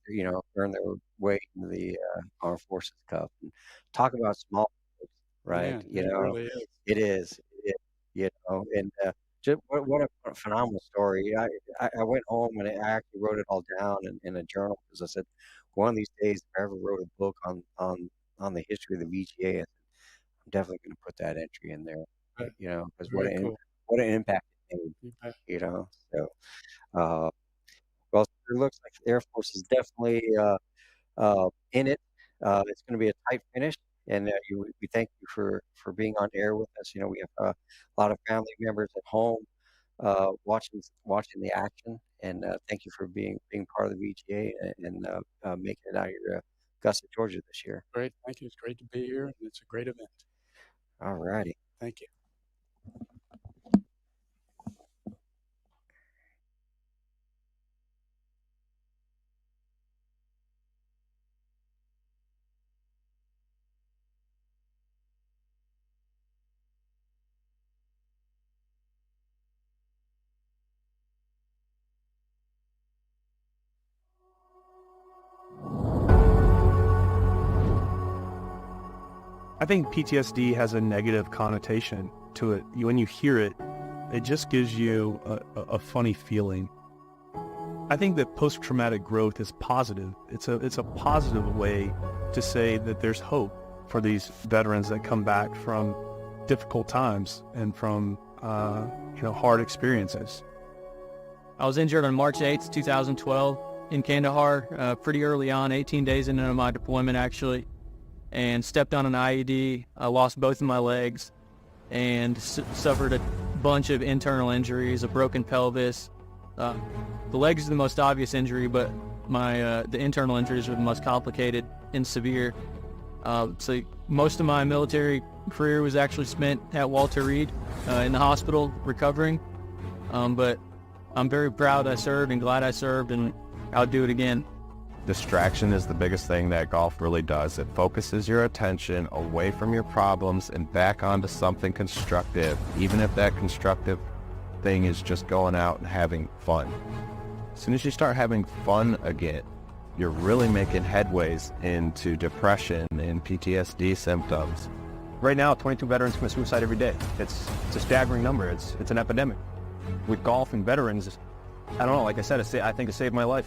earn their way into the Armed Forces Cup. And talk about small, right? Man, it really is. It is, and just what a phenomenal story. I went home and I actually wrote it all down in a journal because I said, one of these days, if I ever wrote a book on the history of the VGA, I'm definitely going to put that entry in there, Right. because Very cool. what an impact it made, You bet. So, uh, well, it looks like the Air Force is definitely in it. It's going to be a tight finish, and we thank you for being on air with us. We have a lot of family members at home watching the action, and thank you for being part of the VGA and making it out here to Augusta, Georgia this year. Great. Thank you. It's great to be here, and it's a great event. All righty. Thank you. I think PTSD has a negative connotation to it. When you hear it, it just gives you a funny feeling. I think that post-traumatic growth is positive. It's a positive way to say that there's hope for these veterans that come back from difficult times and from hard experiences. I was injured on March 8th, 2012 in Kandahar, pretty early on, 18 days into my deployment actually, and stepped on an IED. I lost both of my legs and suffered a bunch of internal injuries, a broken pelvis. The legs are the most obvious injury, but the internal injuries are the most complicated and severe. So most of my military career was actually spent at Walter Reed in the hospital recovering. But I'm very proud I served and glad I served, and I'll do it again. Distraction is the biggest thing that golf really does. It focuses your attention away from your problems and back onto something constructive, even if that constructive thing is just going out and having fun. As soon as you start having fun again, you're really making headways into depression and PTSD symptoms. Right now, 22 veterans commit suicide every day. It's a staggering number. It's an epidemic. With golf and veterans, I don't know, like I said, I think it saved my life.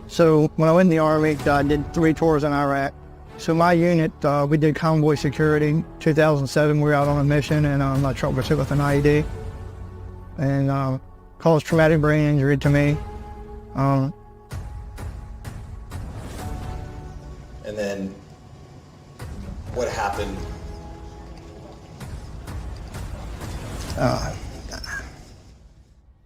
So when I went in the Army, I did 3 tours in Iraq, So my unit, we did convoy security. 2007, we were out on a mission, and my truck was hit with an IED, and caused traumatic brain injury to me. And then what happened?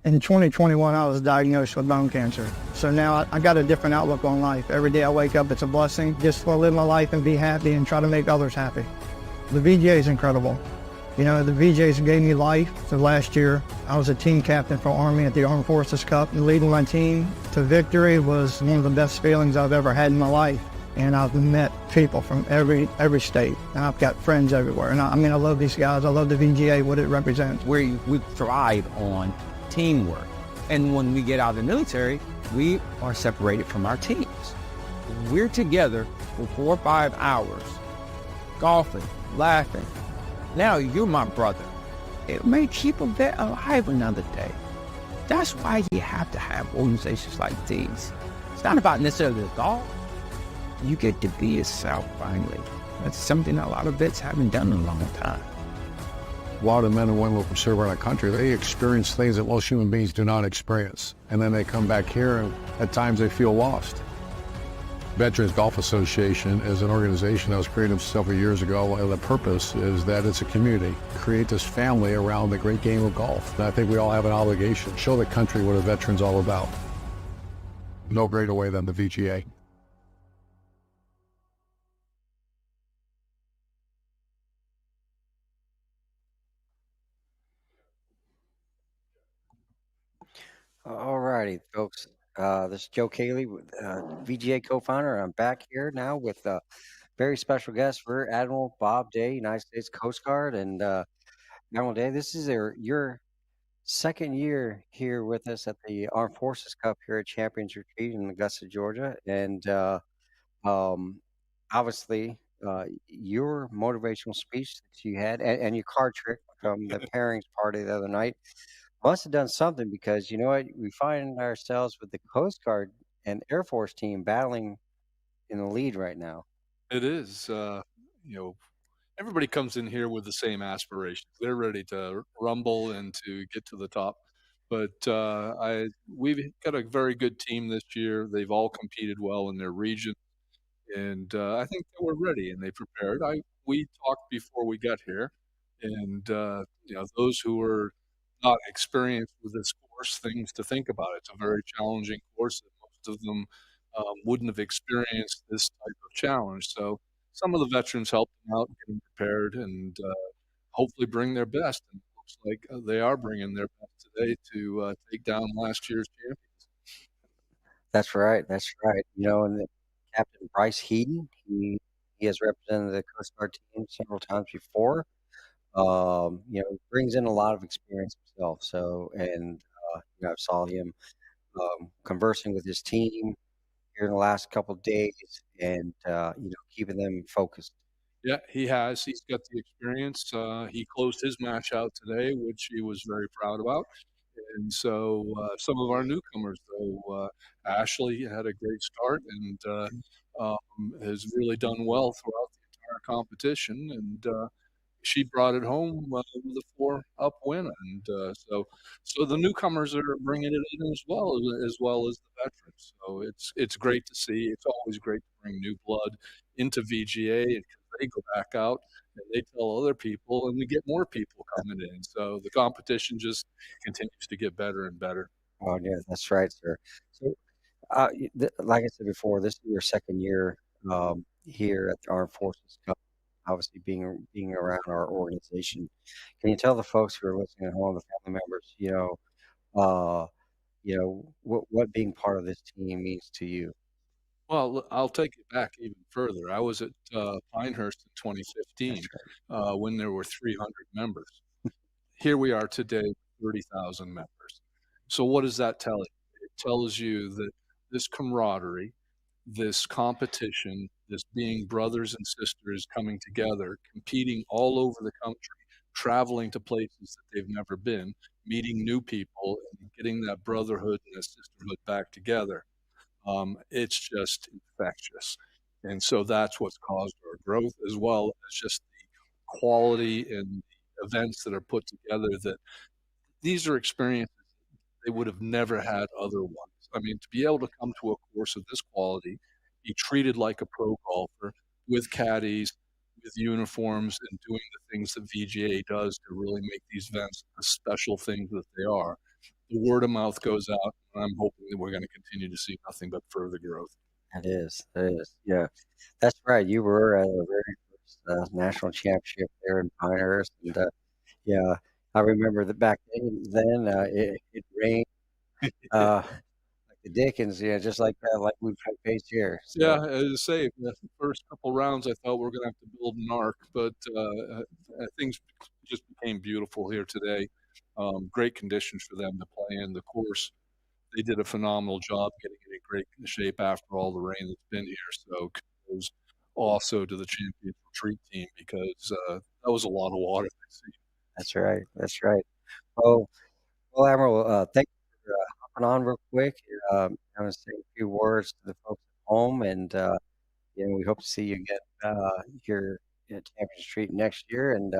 In 2021, I was diagnosed with bone cancer. So now I got a different outlook on life. Every day I wake up, it's a blessing. Just want to live my life and be happy and try to make others happy. The VGA is incredible. You know, the VGAs gave me life. So last year, I was a team captain for Army at the Armed Forces Cup. And leading my team to victory was one of the best feelings I've ever had in my life. And I've met people from every state. And I've got friends everywhere. And I love these guys. I love the VGA, what it represents. We thrive on teamwork. And when we get out of the military, we are separated from our teams. We're together for 4 or 5 hours, golfing, laughing. Now you're my brother. It may keep a vet alive another day. That's why you have to have organizations like these. It's not about necessarily the golf. You get to be yourself finally. That's something a lot of vets haven't done in a long time. A lot of men and women who serve around the country, they experience things that most human beings do not experience. And then they come back here and at times they feel lost. Veterans Golf Association is an organization that was created several years ago, and the purpose is that it's a community. Create this family around the great game of golf. And I think we all have an obligation to show the country what a veteran's all about. No greater way than the VGA. All righty, folks. This is Joe Cayley, VGA co-founder. I'm back here now with a very special guest, Rear Admiral Bob Day, United States Coast Guard. And Admiral Day, this is your second year here with us at the Armed Forces Cup here at Champions Retreat in Augusta, Georgia. And obviously, your motivational speech that you had and your card trick from the pairings party the other night must have done something, because you know what? We find ourselves with the Coast Guard and Air Force team battling in the lead right now. It is. Everybody comes in here with the same aspirations. They're ready to rumble and to get to the top. But we've got a very good team this year. They've all competed well in their region, and I think that we're ready and they prepared. We talked before we got here, and those who are not experienced with this course, things to think about. It's a very challenging course that most of them wouldn't have experienced this type of challenge. So some of the veterans helped them out, getting prepared, and hopefully bring their best. And it looks like they are bringing their best today to take down last year's champions. That's right. That's right. And Captain Bryce Heaton, he has represented the Coast Guard team several times before. Brings in a lot of experience himself. So, and I saw him conversing with his team here in the last couple of days, and keeping them focused. Yeah, he has. He's got the experience. He closed his match out today, which he was very proud about. And so some of our newcomers, though, Ashley had a great start and has really done well throughout the entire competition. And she brought it home with a 4-up win, and so the newcomers are bringing it in as well as the veterans. So it's great to see. It's always great to bring new blood into VGA, because they go back out and they tell other people, and we get more people coming in. So the competition just continues to get better and better. Oh yeah, that's right, sir. So, like I said before, this is your second year here at the Armed Forces Cup. Obviously, being around our organization, can you tell the folks who are listening at home, the family members, what being part of this team means to you? Well, I'll take it back even further. I was at Pinehurst in 2015 when there were 300 members. Here we are today, 30,000 members. So what does that tell you? It tells you that this camaraderie, this competition, this being brothers and sisters coming together, competing all over the country, traveling to places that they've never been, meeting new people, and getting that brotherhood and that sisterhood back together. It's just infectious. And so that's what's caused our growth, as well as just the quality and the events that are put together. That these are experiences they would have never had otherwise. I mean, to be able to come to a course of this quality, be treated like a pro golfer with caddies, with uniforms, and doing the things that VGA does to really make these events the special things that they are. The word of mouth goes out, and I'm hoping that we're going to continue to see nothing but further growth. It is. It is. Yeah, that's right. You were at the very first national championship there in Pinehurst, and yeah, I remember that back then it rained like the Dickens, yeah, just like we've faced here. Yeah, So as I say, the first couple rounds, I thought we were going to have to build an arc, but things just became beautiful here today. Great conditions for them to play in. The course, they did a phenomenal job getting it in great shape after all the rain that's been here. So kudos also to the Champions Retreat team, because that was a lot of water. that's right. That's right. Oh, well, Admiral, thank you for hopping on real quick. I'm going to say a few words to the folks at home, and we hope to see you again here at Championship Street next year, and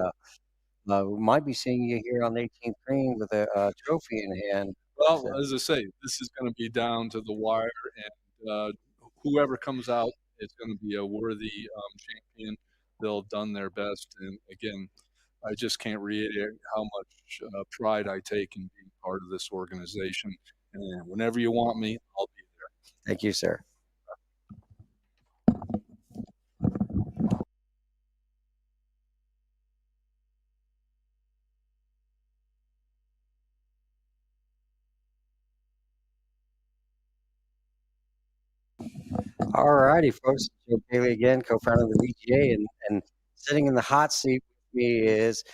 we might be seeing you here on the 18th green with a trophy in hand. Well, So, as I say, this is going to be down to the wire, and whoever comes out is going to be a worthy champion. They'll have done their best, and again, I just can't reiterate how much pride I take in being part of this organization. And whenever you want me, I'll be there. thank you, sir. All righty, folks. Joe Bailey again, co-founder of the VGA, and sitting in the hot seat with me is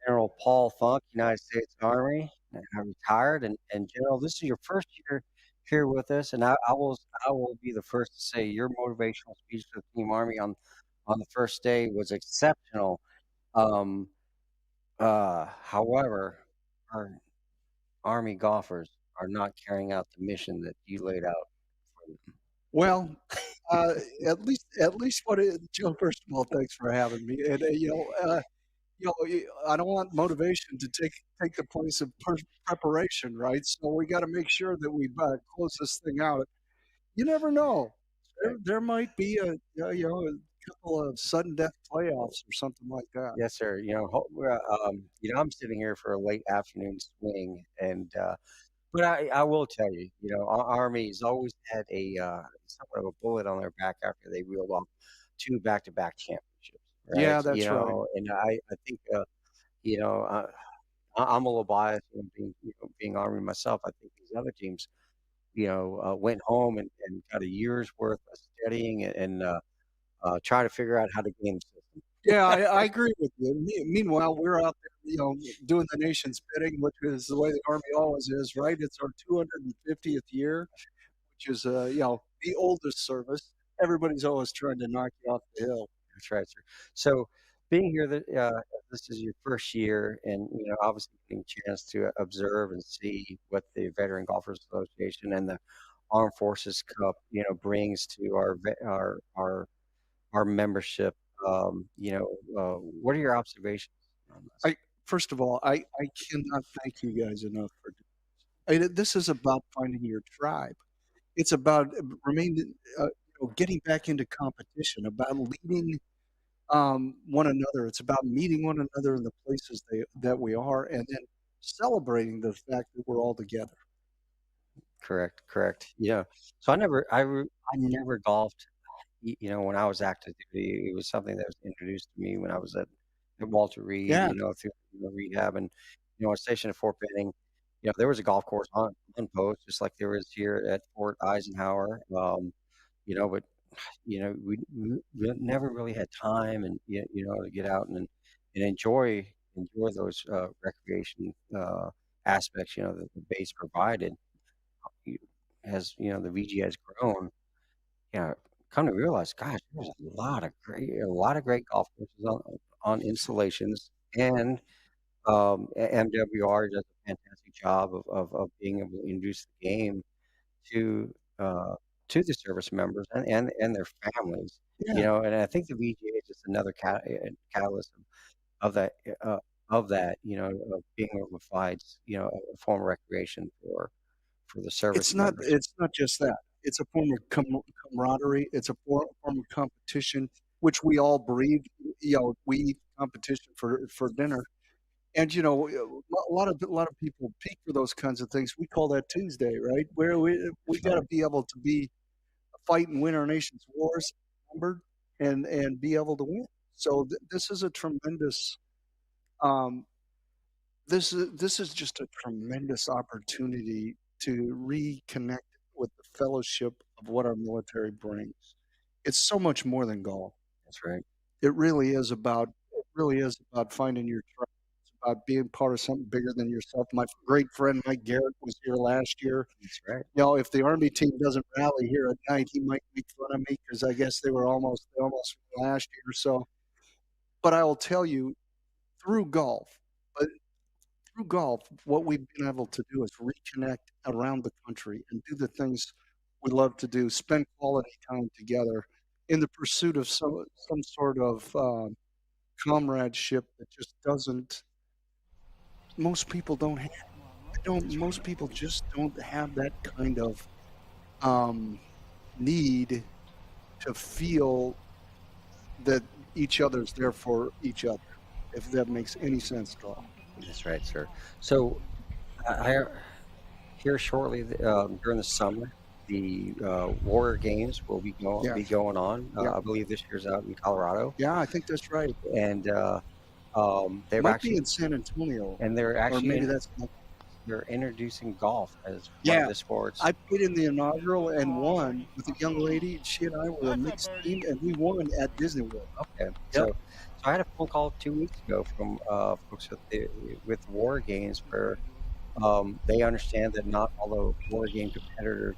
General Paul Funk, United States Army, retired. And General, this is your first year here with us, and I will be the first to say your motivational speech to the Team Army on the first day was exceptional. Um, However, our Army golfers are not carrying out the mission that you laid out for them. Well, uh, at least Joe. First of all, thanks for having me. And I don't want motivation to take the place of preparation, right? So we got to make sure that we close this thing out. You never know. There might be a couple of sudden death playoffs or something like that. Yes, sir. I'm sitting here for a late afternoon swing, and but I will tell you, our Army's always had a somewhat of a bullet on their back after they reeled off 2 back-to-back championships, right? Yeah, that's right. And I think, I'm a little biased, being Army myself. I think these other teams, went home and got a year's worth of studying and try to figure out how to game the system. Yeah, I agree with you. Meanwhile, we're out there, doing the nation's bidding, which is the way the Army always is, right? It's our 250th year, which is, the oldest service. Everybody's always trying to knock you off the hill. That's right, sir. So being here, this is your first year, and obviously getting a chance to observe and see what the Veteran Golfers Association and the Armed Forces Cup, brings to our membership. What are your observations on this? First of all, I cannot thank you guys enough for doing this. This is about finding your tribe. It's about remaining, getting back into competition, about leading one another. It's about meeting one another in the places that we are, and then celebrating the fact that we're all together. Correct. Yeah. So I never golfed. When I was active duty, it was something that was introduced to me when I was at Walter Reed. Yeah. Through rehab, and I was stationed at Fort Benning. There was a golf course on post, just like there is here at Fort Eisenhower. But we never really had time and to get out and enjoy those recreation aspects that the base provided. As the VG has grown, come to realize, gosh, there's a lot of great golf courses on installations, and MWR does a fantastic job of being able to introduce the game to the service members and their families. You know, and I think the VGA is just another catalyst of that, you know, of being able to provide, you know, a form of recreation for the service members. It's not just that. It's a form of camaraderie. It's a form of competition, which we all breathe. You know, we eat competition for dinner, and you know, a lot of people peak for those kinds of things. We call that Tuesday, right? Where we got to be able to be fight and win our nation's wars, numbered, and be able to win. So this is a tremendous. Um, this is just a tremendous opportunity to reconnect with the fellowship of what our military brings. It's so much more than golf. That's right. It really is about finding your tribe. It's about being part of something bigger than yourself. My great friend Mike Garrett was here last year. That's right. You know, if the Army team doesn't rally here at night, he might make fun of me because I guess they almost won last year. So, but I will tell you, through golf, but through golf, what we've been able to do is reconnect around the country and do the things we love to do, spend quality time together in the pursuit of some sort of comradeship that just doesn't. Most people don't have. Most people just don't have that kind of need to feel that each other's there for each other. If that makes any sense at all. That's right, sir. So, I here shortly during the summer, the Warrior Games will be going on. Yeah. I believe this year's out in Colorado, Yeah, I think that's right. and they've Might actually be in San Antonio, and they're or actually maybe that's. they're introducing golf as one Yeah, of the sports. I played in the inaugural and won with a young lady. She and I were a mixed team, and we won at Disney World. Okay, so I had a phone call 2 weeks ago from folks with the War Games where they understand that not all the War Game competitors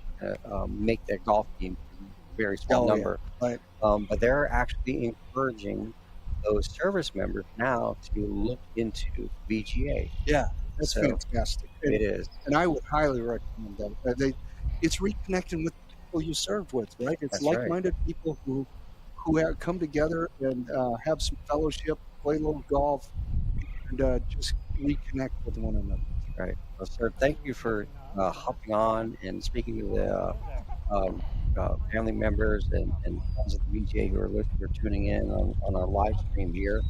make that golf team a very small Oh, yeah, number, right. but they're actually encouraging those service members now to look into VGA. Yeah, that's So fantastic. And, it is. and I would highly recommend that. It's reconnecting with the people you served with, right? It's That's right. like-minded people who have come together and have some fellowship, play a little golf, and just reconnect with one another. Right. Well, sir, thank you for hopping on and speaking to the family members and friends of the VGA who are listening or tuning in on our live stream here.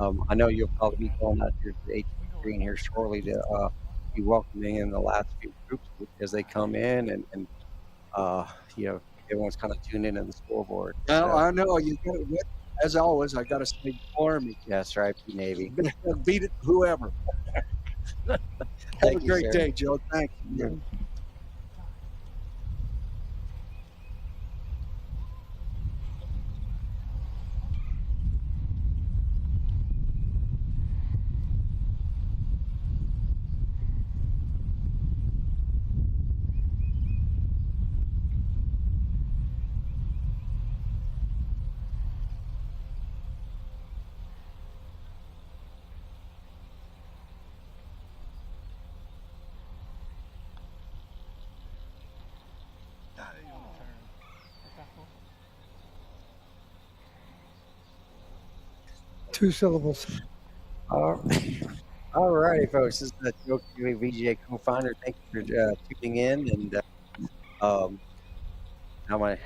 I know you'll probably be going out here to the 18th Green here shortly to be welcoming in the last few groups as they come in, and you know, everyone's kind of tuned in on the scoreboard. I know you got it. As always, I got to say, Army. That's right, Navy. Beat it, whoever. Have Thank a you, great sir. day, Joe. Thank you. Two syllables. All righty, folks. This is Joe Keeley, VGA co-founder. Thank you for tuning in. And now my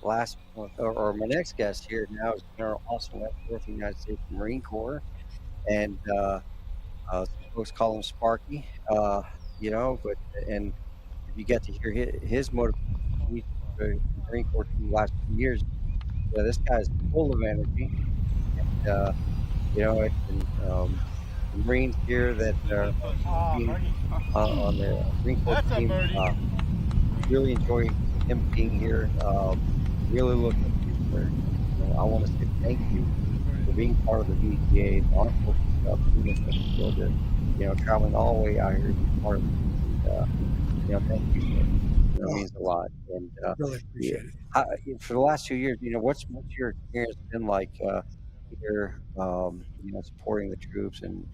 last or my next guest here now is General Austin Wentworth, United States Marine Corps, and some folks call him Sparky. You know, and if you get to hear his motivation, the Marine Corps for the last 2 years, this guy's full of energy. And you know, the Marines here that are on the Marine Corps team really enjoy him being here. Really looking for. You know, I want to say thank you for being part of the VGA, the Armed Forces stuff, you know, traveling all the way out here to be part of it. You know, thank you. It means a lot. And Really appreciate it. For the last 2 years, you know, what's your experience been like? Here, you know, supporting the troops and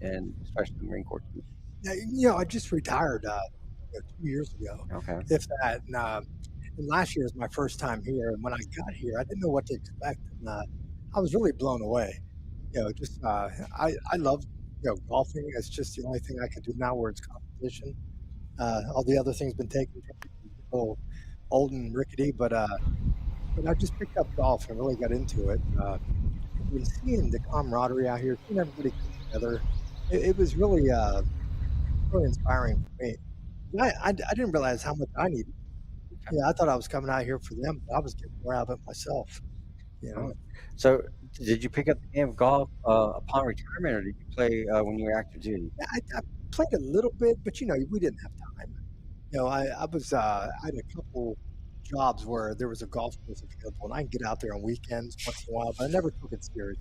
especially the Marine Corps troops. Yeah, you know, I just retired 2 years ago. Okay. If that, And last year was my first time here, and when I got here, I didn't know what to expect, and I was really blown away. Just I love golfing. It's just the only thing I can do now where it's competition. All the other things been taken from me, a little old and rickety, but I just picked up golf and really got into it. And seeing the camaraderie out here, seeing everybody come together, it was really inspiring for me. I didn't realize how much I needed. Yeah, I thought I was coming out here for them, but I was getting more out of it myself. You know, So, did you pick up the game of golf upon retirement, or did you play when you were active duty? yeah, I played a little bit, but we didn't have time. I had a couple jobs where there was a golf course available, and I can get out there on weekends once in a while, but I never took it serious.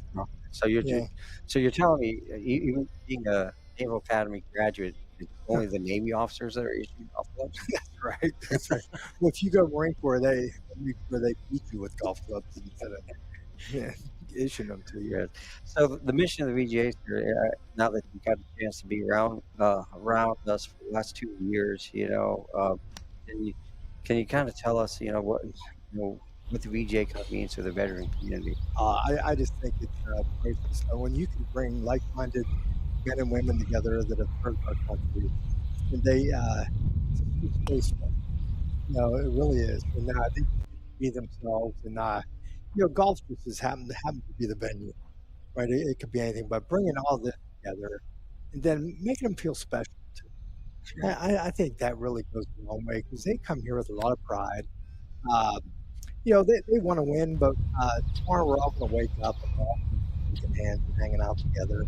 So you're Yeah, so you're telling me, even being a Naval Academy graduate, it's only the Navy officers that are issued golf clubs? that's right. That's right. Well, if you go Marine Corps, they beat you with golf clubs instead of yeah, issuing them to you. Yes. So the mission of the VGA, sir, now that you got a chance to be around us for the last 2 years, can you kind of tell us, what the VGA kind of means to the veteran community? I just think it's priceless. When you can bring like-minded men and women together that have served our country, and it's a huge space for them. It really is. And I think they be themselves, and golf just happen to be the venue, right? It could be anything, but bringing all this together and then making them feel special too. I think that really goes a long way because they come here with a lot of pride. Um, they want to win, but tomorrow we're all going to wake up and we're all gonna be shaking hands and hanging out together.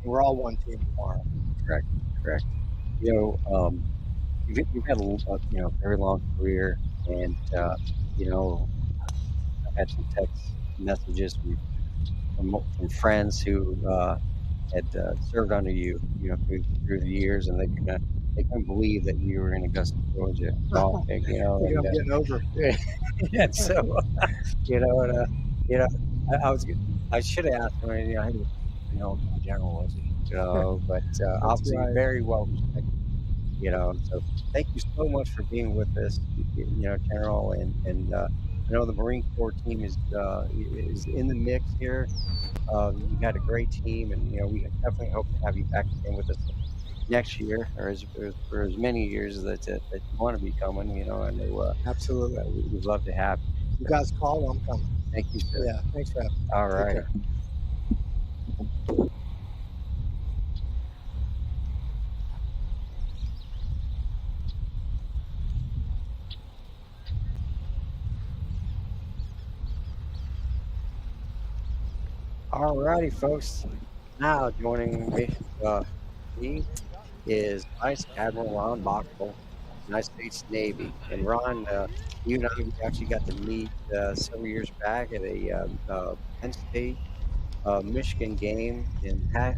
We're all one team tomorrow. Correct, correct. You've had a very long career, and I've had some text messages from friends who had served under you, through the years, and they couldn't believe that you were in Augusta, Georgia, golfing, I'm and getting over it. and so, and I should have asked him, how general was he, but obviously right. very well respected, so thank you so much for being with us, General, and I know the Marine Corps team is in the mix here. You got a great team, and we definitely hope to have you back again with us next year, or for as many years that you want to be coming. I know Absolutely. we'd love to have you. You guys call, I'm coming. Thank you, sir. Yeah, thanks for having me. All Take right. care. All righty, folks. Now joining me is Vice Admiral Ron Bachel, United States Navy. And Ron, you and I actually got to meet several years back at a Penn State, Michigan game at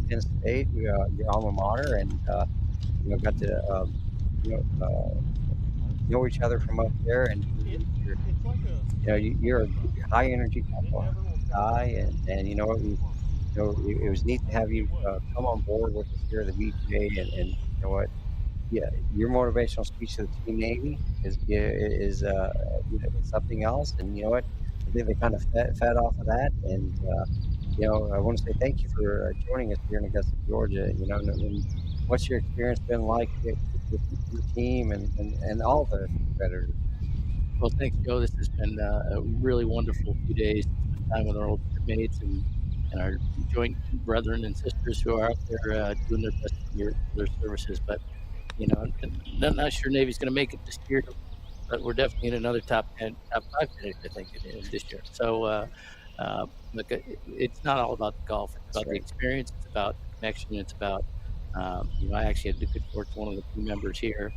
Penn State, your alma mater, and got to know each other from up there. And you're a high energy guy, and it was neat to have you come on board with us here at the VGA, and you know what? Yeah, your motivational speech to the Team Navy is something else, and you know what? I think they kind of fed off of that, and I want to say thank you for joining us here in Augusta, Georgia. And what's your experience been like with your team and all the competitors? Well, thanks, Joe. This has been a really wonderful few days to spend time with our old mates and our joint brethren and sisters who are out there doing their best for their services. But, I'm not sure Navy's going to make it this year, but we're definitely in another top 5 finish, I think, this year. So, look, it's not all about the golf. It's about the experience. It's about connection. It's about, I actually had the good fortune, one of the team members here,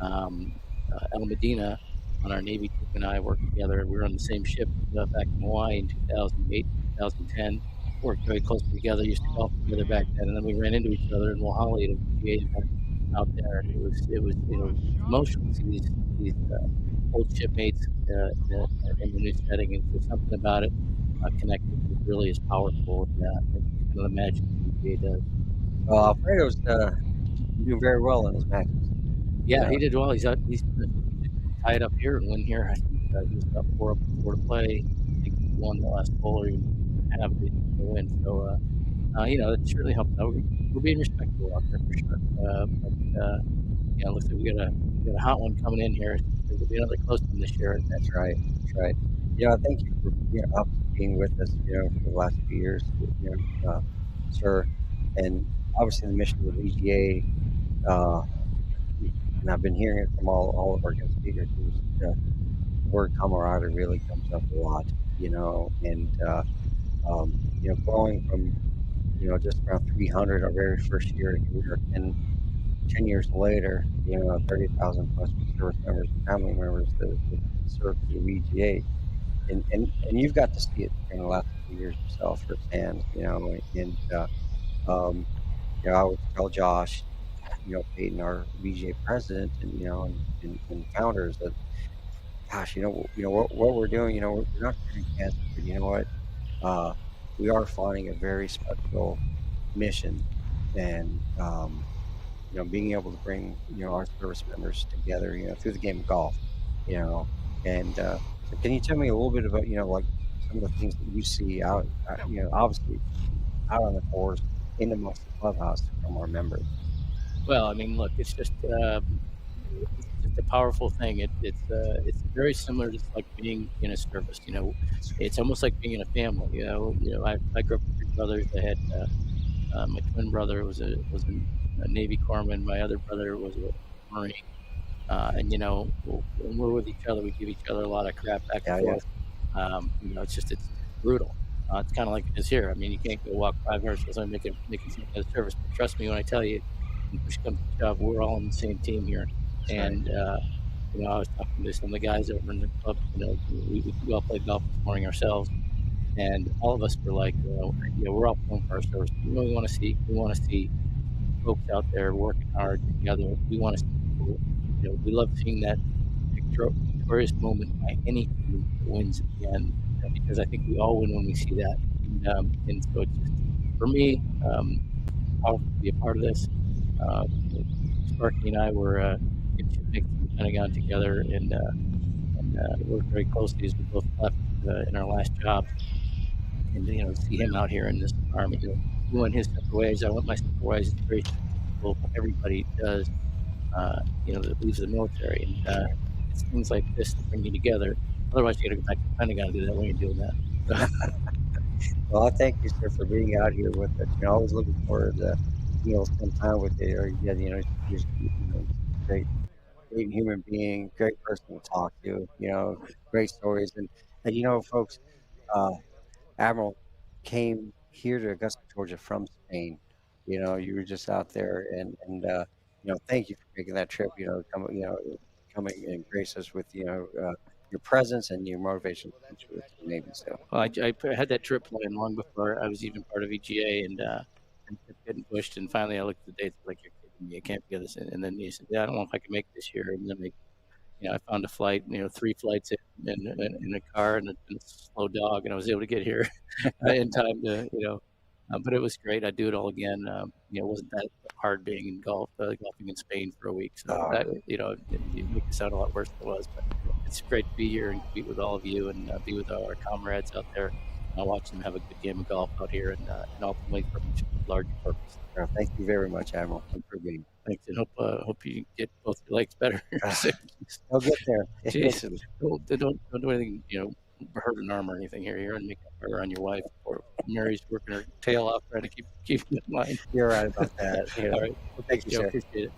El Medina, on our Navy team, and I worked together. We were on the same ship back in Hawaii in 2008, 2010. Worked very closely together. Used to golf together back then, and then we ran into each other in Mohali at a VGA event out there. It was emotional to see these old shipmates in the new setting, and there's something about it connected that really is powerful. And kind of the magic VGA does. Well, Alfredo's doing very well in his matches. Yeah, he did well. He's tie it up here and win here. I think he was about 4 up before to play. I think he won the last hole or even have it to win. So, it certainly helps out. We're being respectful out there for sure. It looks like we got a hot one coming in here. There'll be another close one this year. That's right. That's right. Thank you for obviously being with us, for the last few years, sir. And obviously the mission of the VGA, and I've been hearing it from all of our guest speakers, is the word camaraderie really comes up a lot, and growing from just around 300 our very first year, and here we are 10 years later, 30,000 plus service members and family members that serve through the VGA. And you've got to see it in the last few years yourself firsthand, and I would tell Josh, Peyton, our VGA president, and founders that, gosh, what we're doing, we're not curing cancer, but you know what, we are finding a very special mission, and being able to bring our service members together, through the game of golf, and so can you tell me a little bit about like some of the things that you see out, obviously out on the course, in amongst the clubhouse from our members? Well, I mean, look, it's just a powerful thing. It's very similar, just like being in a service. It's almost like being in a family. I grew up with 3 brothers. I had my twin brother was a Navy corpsman. My other brother was a Marine. And when we're with each other, we give each other a lot of crap back and forth. It's brutal. It's kind of like it is here. I mean, you can't go walk 5 minutes with someone making some kind of service. But trust me when I tell you, when push comes to shove, we're all on the same team here. And I was talking to some of the guys over in the club. We all played golf this morning ourselves, and all of us were like, we're all pulling for our service. We want to see folks out there working hard together. We want to see people. We love seeing that victorious moment by any team that wins at the end, because I think we all win when we see that. And so it's just, for me, powerful to be a part of this. Sparky and I were in the Pentagon together, and worked very closely as we both left in our last job. And see him out here in this army, he went his separate ways. I went my separate ways. It's very simple. Everybody does, that leaves the military, and it's things like this that bring you together. Otherwise, you got to go back to the Pentagon to do that. We ain't doing that. Well, I thank you, sir, for being out here with us. Always looking forward to spend time with you. Or you're a great human being, great person to talk to. Great stories, and folks, Admiral came here to Augusta, Georgia from Spain. You were just out there, and thank you for making that trip. Coming and grace us with your presence and your motivation to the Navy. So, well, I had that trip planned long before I was even part of VGA, and kept getting pushed. And finally, I looked at the dates, like, you're kidding me, I can't get this in. And then he said, "Yeah, I don't know if I can make it this year." And then I found a flight, 3 flights in a car and a slow dog, and I was able to get here in time to, but it was great. I'd do it all again. It wasn't that hard being in golfing in Spain for a week. So that, it makes it sound a lot worse than it was, but it's great to be here and compete with all of you and be with our comrades out there. And watch them have a good game of golf out here, and ultimately for a larger purpose. Thank you very much, Admiral. Thanks for being. Thanks, and hope you get both your legs better. I'll get there. Jeez, don't do anything, hurt an arm or anything here. You're on make it harder on your wife. Or Mary's working her tail off trying to keep in mind. You're right about that. All right. Well, thank you, sir. Appreciate it.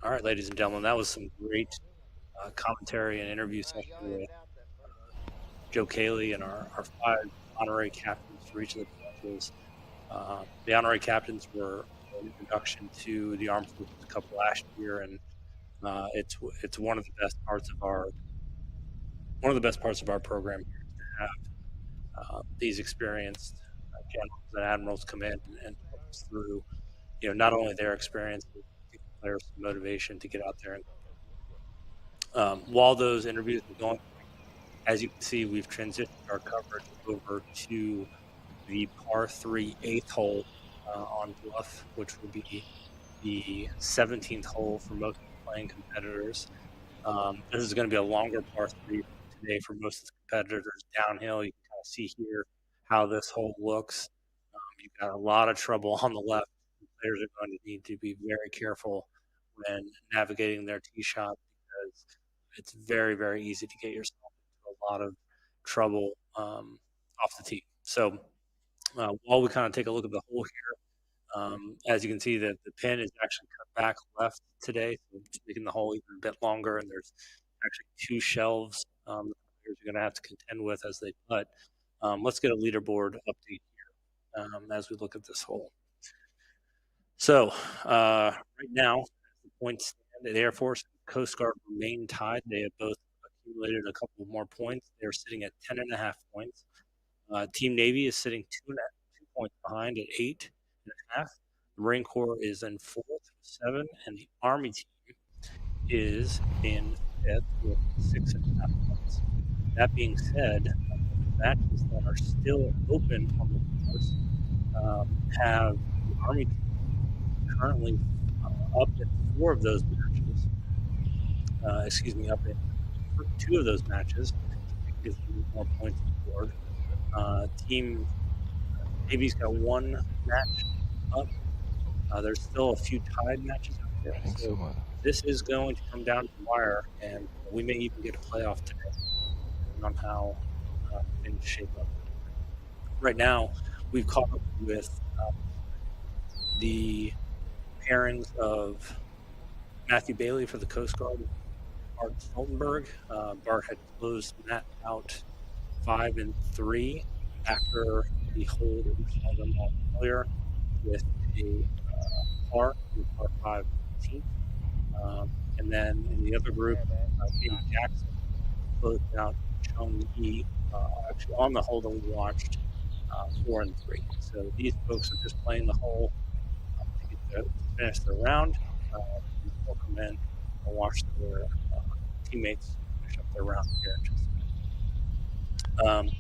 All right, ladies and gentlemen, that was some great commentary and interview session with Joe Cayley and our 5 honorary captains for each of the branches. The honorary captains were an introduction to the Armed Forces Cup last year, and it's one of the best parts of our program here is to have these experienced generals and admirals come in and help us through, not only their experience, but give players some motivation to get out there. And while those interviews were going, as you can see, we've transitioned our coverage over to the par 3 8th hole on Bluff, which will be the 17th hole for most playing competitors. This is going to be a longer par 3 today for most of the competitors downhill. You can kind of see here how this hole looks. You've got a lot of trouble on the left. Players are going to need to be very careful when navigating their tee shot because it's very, very easy to get yourself into a lot of trouble off the tee. So while we kind of take a look at the hole here, as you can see, that the pin is actually cut back left today, so it's making the hole even a bit longer. And there's actually 2 shelves that the players are going to have to contend with as they putt. Let's get a leaderboard update here as we look at this hole. So right now, the points stand, the Air Force and Coast Guard remain tied. They have both accumulated a couple more points. They're sitting at 10.5 points. Team Navy is sitting 2 points behind at 8.5. The Marine Corps is in 4th with 7, and the Army team is in 5th with 6.5 points. That being said, the matches that are still open on the course have the Army team currently up in 4 of those matches. Up in 2 of those matches, which gives them more points on the board. Team Navy's got 1 match up. There's still a few tied matches out there. So this is going to come down to the wire, and we may even get a playoff today, depending on how things shape up. Right now, we've caught up with the pairings of Matthew Bailey for the Coast Guard, Bart Stoltenberg. Bart had closed Matt out 5-3 after the hole that we saw them on earlier with a par 5 18th. And then in the other group, Katie Jackson closed out Chung Yi, actually on the hole that we watched, 4-3. So these folks are just playing the hole to get to finish their round. They'll come in and watch their teammates finish up their round here in just a minute.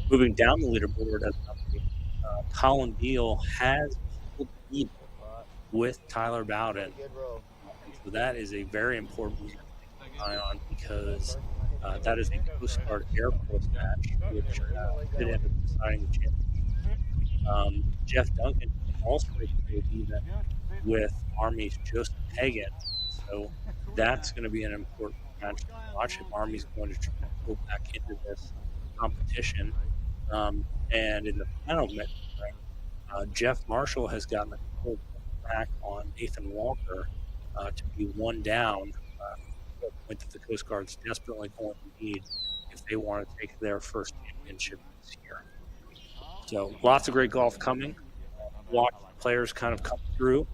Moving down the leaderboard as an update, Colin Beal has pulled lead with Tyler Bowden. And so that is a very important match to keep an eye on because that is a Coast Guard Air Force match, which could end up deciding the championship. Jeff Duncan also played even with Army's Joseph Hagan. So that's going to be an important match to watch if Army's going to try to pull back into this competition. And in the final match, Jeff Marshall has gotten a couple back on Nathan Walker to be 1 down, a point that the Coast Guard's desperately going to need if they want to take their first championship this year. So lots of great golf coming. Watch players kind of come through,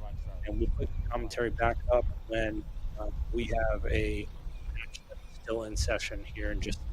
and we'll put the commentary back up when we have a match that's still in session here in just a minute.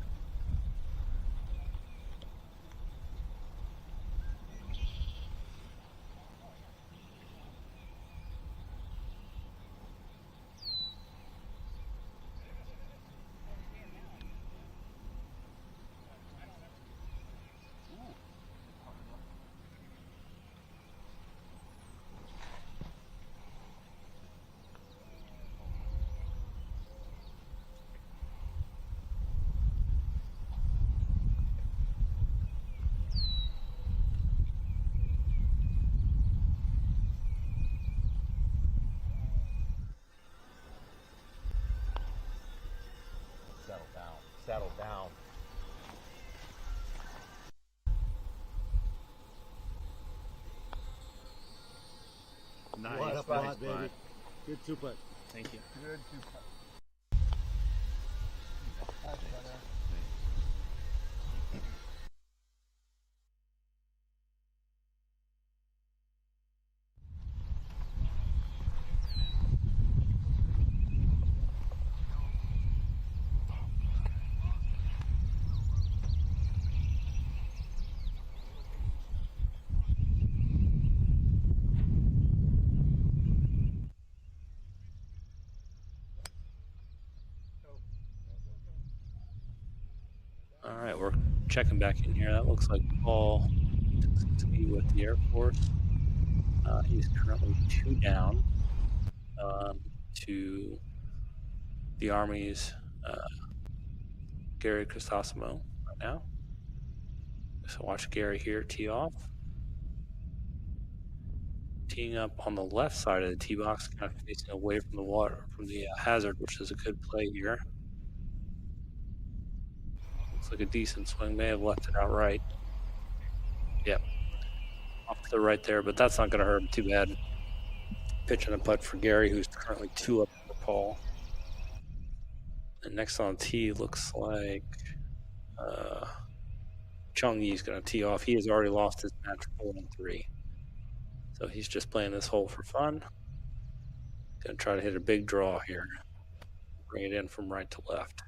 Settle down. Nice, What a putt, baby. Good 2 putt. Thank you. Good to All right, we're checking back in here. That looks like Paul Tuskegee with the Air Force. He's currently 2 down to the Army's Gary Crisosimo right now. So watch Gary here tee off. Teeing up on the left side of the tee box, kind of facing away from the water, from the hazard, which is a good play here. Looks like a decent swing. May have left it out right. Yep. Off to the right there, but that's not going to hurt him too bad. Pitching a putt for Gary, who's currently 2 up for Paul. And next on tee looks like Chung Yi's going to tee off. He has already lost his match 4-3. So he's just playing this hole for fun. Going to try to hit a big draw here. Bring it in from right to left.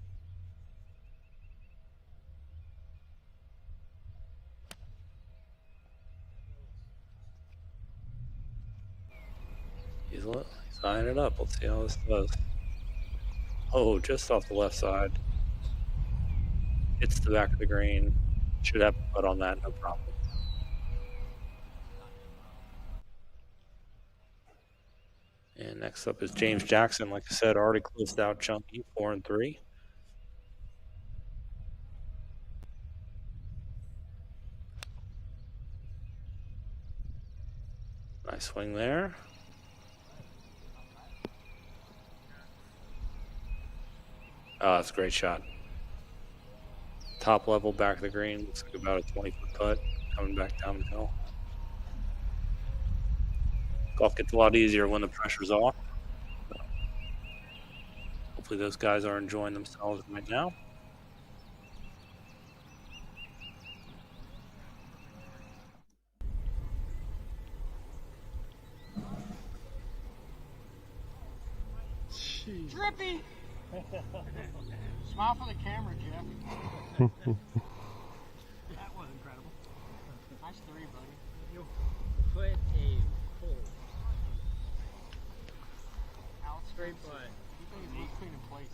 He's eyeing it up. Let's see how this does. Oh, just off the left side. Hits the back of the green. Should have a putt on that, no problem. And next up is James Jackson. Like I said, already closed out Chunky 4-3. Nice swing there. Oh, that's a great shot. Top level, back of the green. Looks like about a 20-foot putt coming back down the hill. Golf gets a lot easier when the pressure's off. Hopefully those guys are enjoying themselves right now. Drippy! Smile for the camera, Jeff. That was incredible. Nice 3, buddy. You put a hole. Out Straight putt. You think it's clean in place?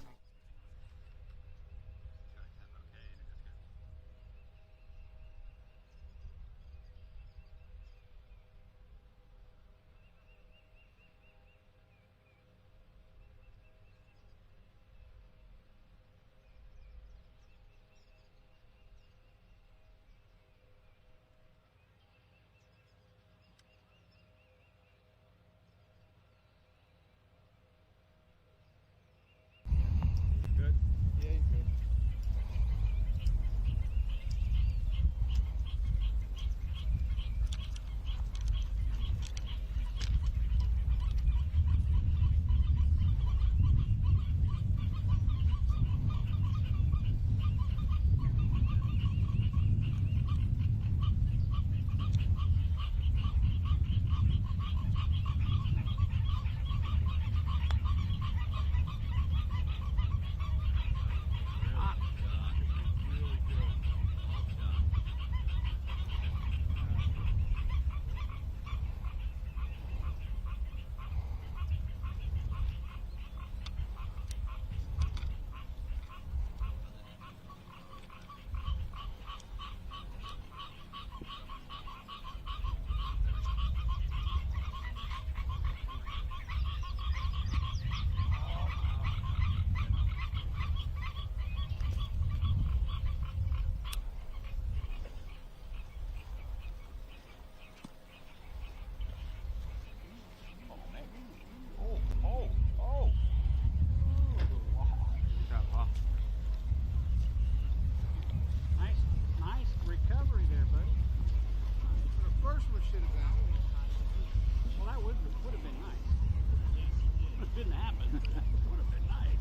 Would have been nice.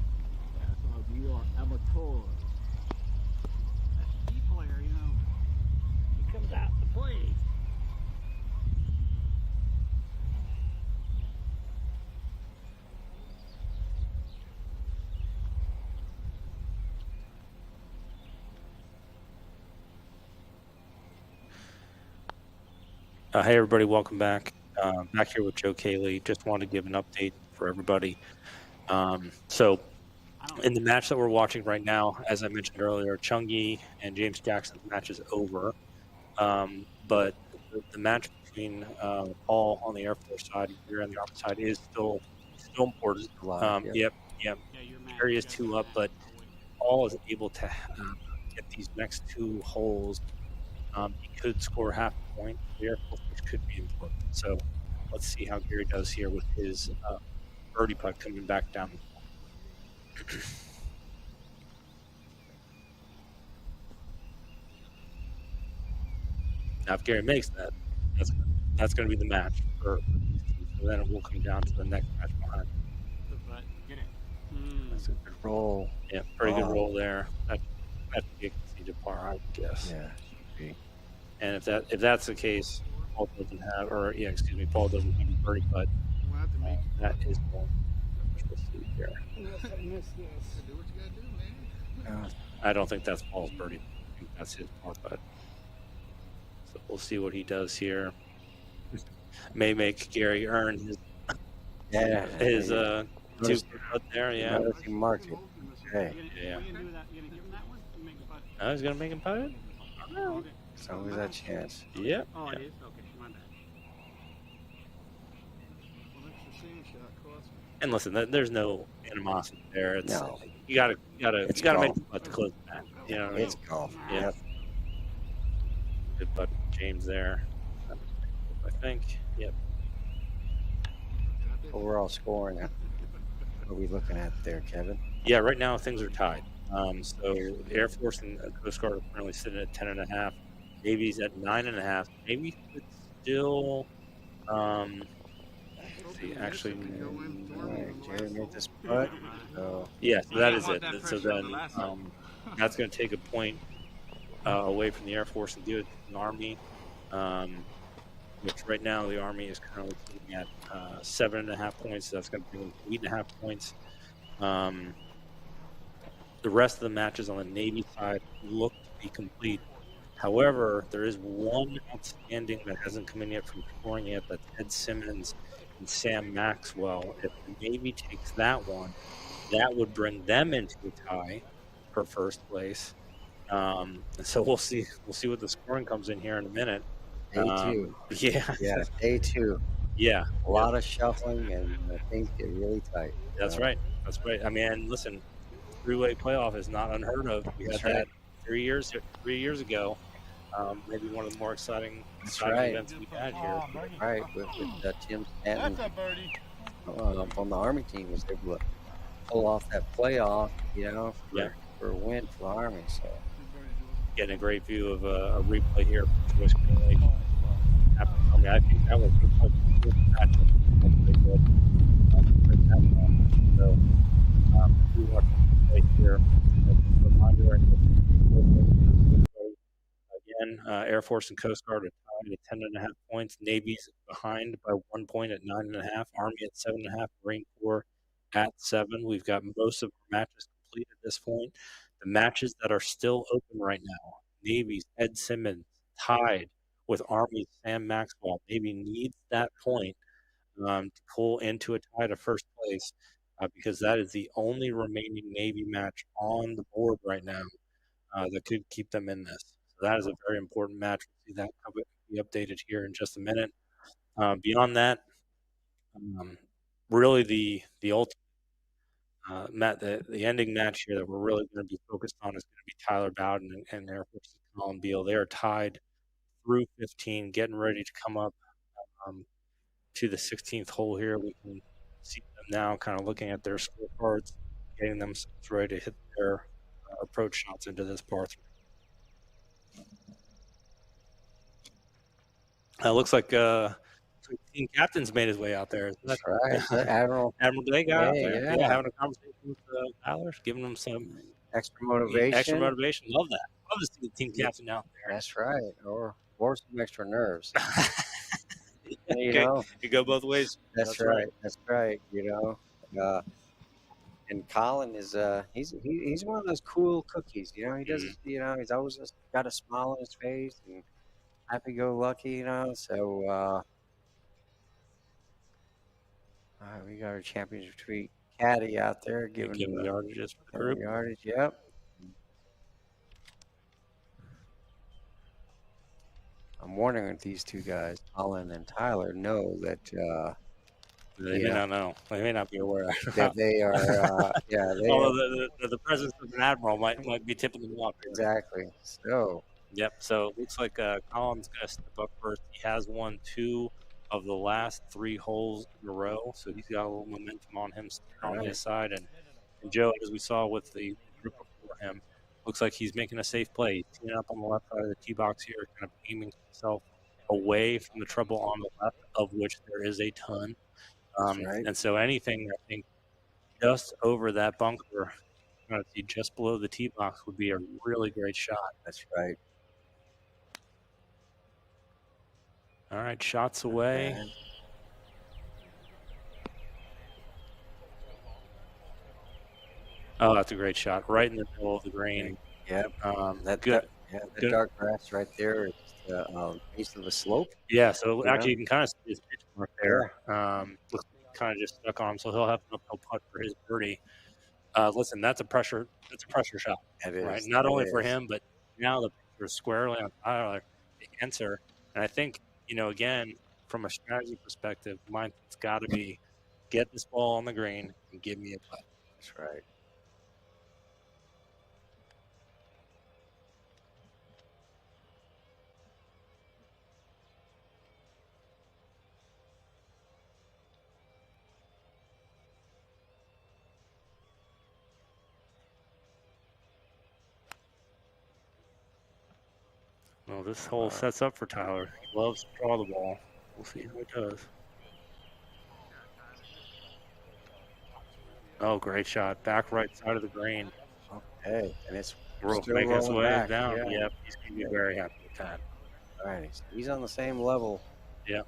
That's why we are amateurs. That D player, you know, he comes out to play. Hey, everybody, welcome back. Back here with Joe Cayley. Just wanted to give an update for everybody. So, in the match that we're watching right now, as I mentioned earlier, Chungi and James Jackson's match is over. But the match between Paul on the Air Force side and Gary on the Army side is still important. Yep. Gary is 2 up, but Paul is able to get these next 2 holes. He could score half a point for the Air Force, which could be important. So let's see how Gary does here with his birdie putt coming back down. Now, if Gary makes that, that's going to be the match for these 2. So then it will come down to the next match behind. Get it. That's a good roll. Yeah, pretty good roll there. That should be a conceded par, I would guess. Yeah, should be. And if that's the case, Paul doesn't have, Paul doesn't have a birdie putt. That is going to see here. I don't think that's Paul's birdie. I think that's his par putt. So we'll see what he does here. May make Gary earn his 2 putt there. Yeah. Notice he marked it. Okay. Yeah. I was gonna make him putt it. There's always that chance. Yeah. Oh, it is? Okay, my bad. And listen, there's no animosity there. It's No. you gotta make the putt to close the match. You know, It's golf. Yeah. Yep. Good putt, James there. I think. Yep. Overall scoring. What are we looking at there, Kevin? Yeah, right now things are tied. So the Air Force and Coast Guard are currently sitting at 10.5. Navy's at 9.5. Navy could still. Let's see, actually. All right, Jerry made this putt. So. Yeah, so that is it. So then that's going to take a point away from the Air Force and give it to the Army. Which right now the Army is currently sitting at 7.5 points. So that's going to bring them to 8.5 points. The rest of the matches on the Navy side look to be complete. However, there is one outstanding that hasn't come in yet from scoring yet. That's Ed Simmons and Sam Maxwell. If the Navy takes that one, that would bring them into a tie for first place. So we'll see. We'll see what the scoring comes in here in a minute. Day 2. Yeah. Yeah, day 2. Yeah. A lot of shuffling, and things get really tight. That's right. That's right. I mean, listen, 3-way playoff is not unheard of. We had that 3 years ago. Maybe one of the more exciting events we've had here. Right, with Tim Stanton on the Army team was able to pull off that playoff, for a win for the Army. So getting a great view of a replay here from Joyce Green Lake. I mean, I think that was a good match. So we watch the play here. Again, Air Force and Coast Guard are tied at 10.5 points. Navy's behind by 1 point at 9.5. Army at 7.5. Marine Corps at 7. We've got most of our matches complete at this point. The matches that are still open right now, Navy's Ed Simmons tied with Army's Sam Maxwell. Navy needs that point to pull into a tie to first place because that is the only remaining Navy match on the board right now that could keep them in this. So that is a very important match. We'll see that be updated here in just a minute. Beyond that, really the ultimate the ending match here that we're really going to be focused on is going to be Tyler Bowden and Air Force's Colin Beal. They are tied through 15, getting ready to come up to the 16th hole here. We can see them now kind of looking at their scorecards, getting themselves ready to hit their approach shots into this par 3. Looks like some team captain's made his way out there. That's right. Is that Admiral? Admiral Day got out Hey, there. yeah. Having a conversation with Tyler, giving him some extra motivation. Extra motivation. Love that. Love to see the team captain out there. That's right. Or some extra nerves. You Okay. know, You go both ways. That's right. That's right. You know, and Colin is he's one of those cool cookies. You know, he doesn't. You know, he's always just got a smile on his face and happy-go-lucky. You know, so we got our championship retreat caddy out there giving the yardages for the group. Yardage, yep. I'm wondering if these two guys, Colin and Tyler, know that they may not know. They may not be aware that they are. Although the presence of an admiral might be tipping them off. Exactly. So. Yep. So it looks like Colin's going to step up first. He has won 2 of the last 3 holes in a row, so he's got a little momentum on him on his side. And Joe, as we saw with the group before him, looks like he's making a safe play. He's teeing up on the left side of the tee box here, kind of aiming himself away from the trouble on the left, of which there is a ton. And so anything, I think, just over that bunker, just below the tee box, would be a really great shot. That's right. All right, shots away. Okay. Oh, that's a great shot, right in the middle of the green. Yep. Good. The dark grass right there is the base of the slope. Yeah, so actually you can kind of see his pitch mark there. Looks kind of just stuck on him, so he'll have an uphill putt for his birdie. Listen, that's a pressure shot. It is. Right? Not only for him, but now the pressure is squarely on Tyler to answer. And I think, again, from a strategy perspective, mine's got to be get this ball on the green and give me a putt. That's right. Well, this hole sets up for Tyler. He loves to draw the ball. We'll see how he does. Oh, great shot. Back right side of the green. Okay, and it's making its way back. down. Yeah. Yep, he's going to be very happy with that. All right, he's on the same level. Yep.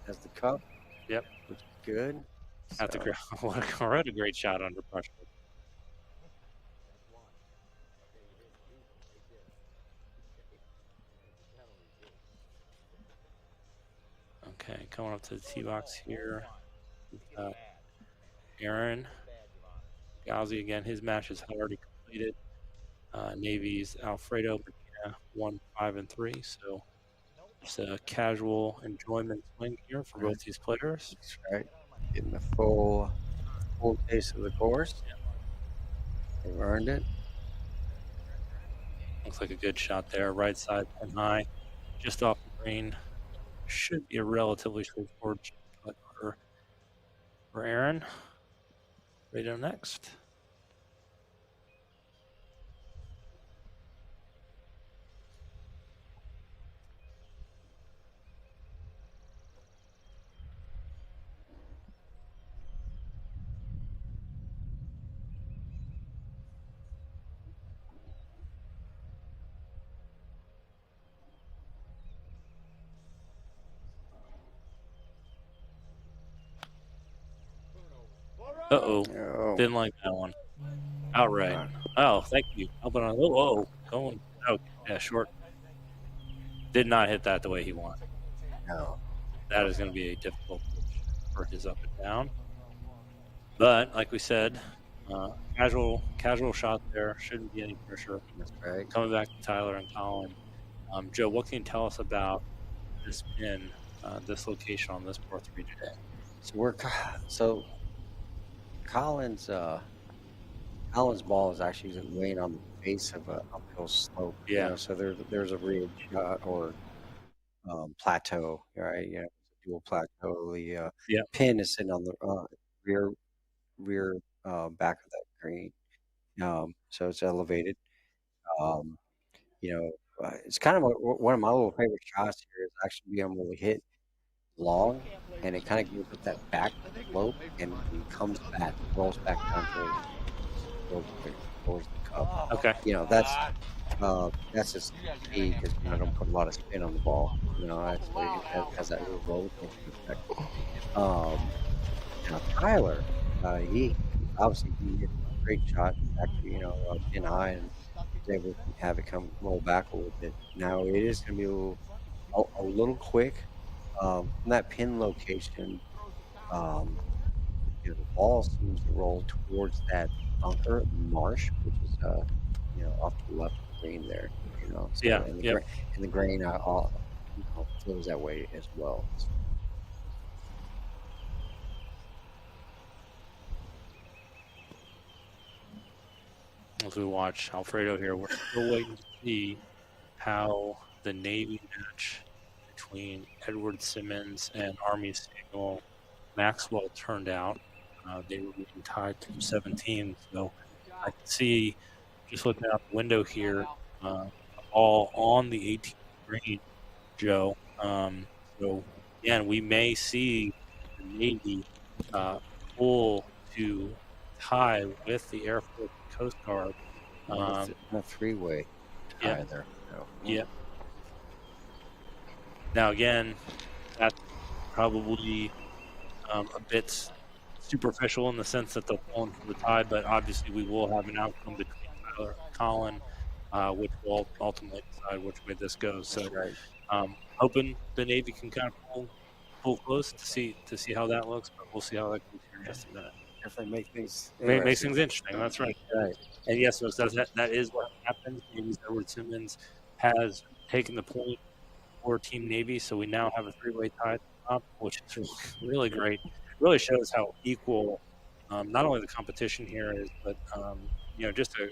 As the cup. Yep. Which is good. That's a great shot under pressure. Okay, coming up to the tee box here. Aaron Gauzy again. His match is already completed. Navy's Alfredo Medina 1, 5, and 3. So it's a casual enjoyment swing here for both these players. That's right. Getting the full taste of the course. Yep. They've earned it. Looks like a good shot there. Right side, pin high, just off the green. Should be a relatively straightforward putt for Aaron. Radio next. Uh-oh. Didn't like that one. Outright. Oh, thank you. Going. Oh, yeah, short. Did not hit that the way he wanted. No. That is going to be a difficult pitch for his up and down. But, like we said, casual shot there. Shouldn't be any pressure. That's right. Coming back to Tyler and Colin. Joe, what can you tell us about this pin, this location on this par 3 today? So Colin's ball is actually laying on the face of an uphill slope. Yeah. So there's a ridge or plateau, right? Dual plateau. The pin is sitting on the rear back of that green. So it's elevated. It's kind of one of my little favorite shots here is actually being able to hit long, and it kind of goes up that back slope and comes back, rolls back down towards the cup. Okay. You know, that's just key because I don't put a lot of spin on the ball. You know, actually it has that little roller coaster effect. Now Tyler, he obviously he hit a great shot, actually, pin high, and was able to have it come roll back a little bit. Now it is going to be a little quick. From that pin location, um, the ball seems to roll towards that bunker marsh, which is off to the left of the green there. So Yeah. and the grain flows that way as well. As we watch Alfredo here, we're still waiting to see how the Navy match between Edward Simmons and Army Samuel Maxwell turned out. They were being tied to 17, so I can see, just looking out the window here, all on the 18th green, Joe. So again, we may see the Navy pull to tie with the Air Force and Coast Guard. A three-way tie there. Yeah. Now again, that's probably a bit superficial in the sense that they'll fall into the tie, but obviously we will have an outcome between Tyler and Colin, which will ultimately decide which way this goes. So, hoping the Navy can kind of pull close to see how that looks, but we'll see how that goes here in just a minute. Definitely make things Makes things interesting. That's right. And yes, so that is what happened. Navy's Edward Simmons has taken the point for Team Navy, so we now have a three-way tie at the top, which is really great. It really shows how equal not only the competition here is, but just a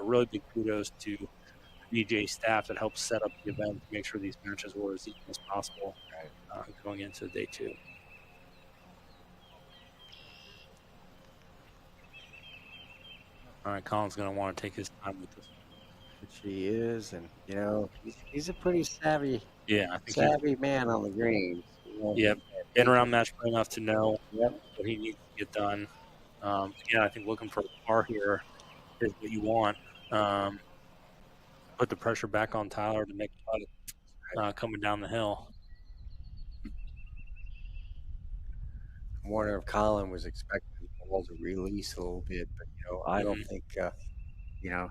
really big kudos to the VGA staff that helped set up the event to make sure these matches were as equal as possible going into day two. All right, Colin's going to want to take his time with this. Which he is, and he's a pretty savvy, I think savvy man on the greens. Yep, been around match play enough to know what he needs to get done. Again, I think looking for a par here is what you want. Put the pressure back on Tyler to make the putt coming down the hill. I'm wondering if Colin was expecting the ball to release a little bit, but I don't think he had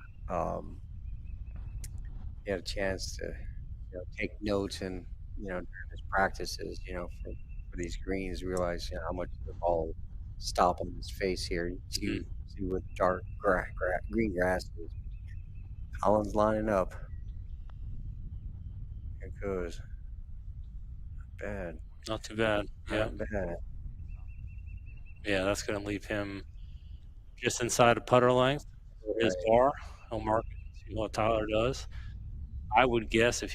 a chance to take notes and during his practices for these greens, realize how much the ball stop on his face here. You see what dark green grass is. Colin's lining up. Here it goes. Not bad. Not too bad. Not bad. Yeah, that's going to leave him just inside of putter length for his bar. He'll mark it, see what Tyler does. I would guess if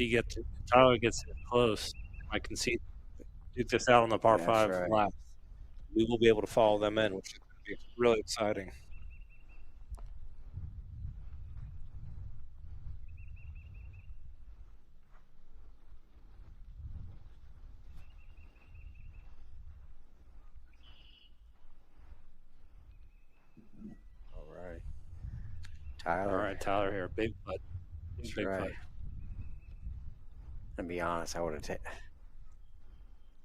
Tyler gets close, I can see duke this out on the par 5 lap. We will be able to follow them in, which is going to be really exciting. Tyler. All right, Tyler here. Big putt. Big putt. To be honest, I would have taken.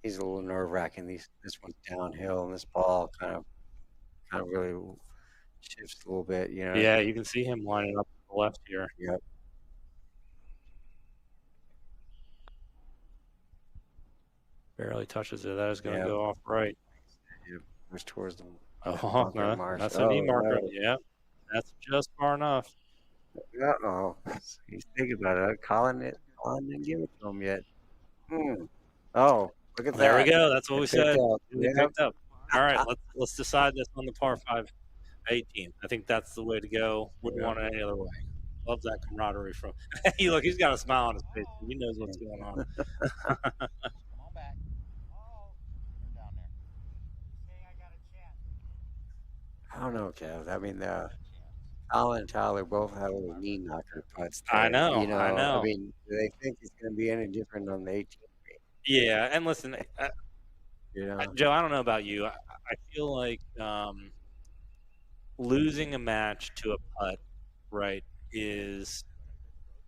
He's a little nerve-wracking. This one's downhill, and this ball kind of really shifts a little bit. Yeah, you can see him lining up to the left here. Yep. Barely touches it. That is going to go off right. Yep. Push towards the. Oh, no, that's a knee marker. No. Yeah, that's just far enough. Uh-oh. He's thinking about it. Colin didn't give it to him yet. Oh, look at that. There we go. That's what we said. We picked up. All right, let's decide this on the par 5 18. I think that's the way to go. Wouldn't want it any other way. Love that camaraderie from. Hey, look, he's got a smile on his face. He knows what's going on. Come on back. Oh, you're down there. Saying I got a chance. I don't know, Kev. I mean, Colin and Tyler both have little knee knocker putts. I know. I mean, do they think it's going to be any different on the 18th green? Yeah, and listen, You know, Joe, I don't know about you. I feel like losing a match to a putt, right, is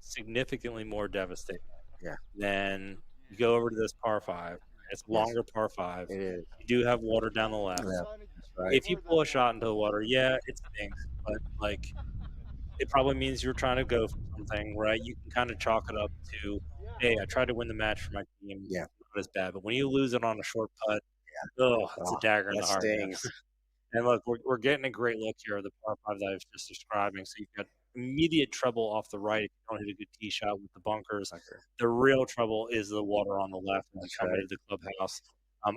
significantly more devastating yeah, than you go over to this par five. It's a yes, longer par five. it is. You do have water down the left. Yeah, that's right. If you pull a shot into the water, yeah, it stinks, but like it probably means you're trying to go for something, right? You can kind of chalk it up to, hey, I tried to win the match for my team. Yeah. It's not as bad. But when you lose it on a short putt, oh, it's a Oh, dagger in that the heart, man. stings. And look, we're getting a great look here of the par five that I was just describing. So you've got immediate trouble off the right if you don't hit a good tee shot with the bunkers. The real trouble is the water on the left when you That's come right. into the clubhouse.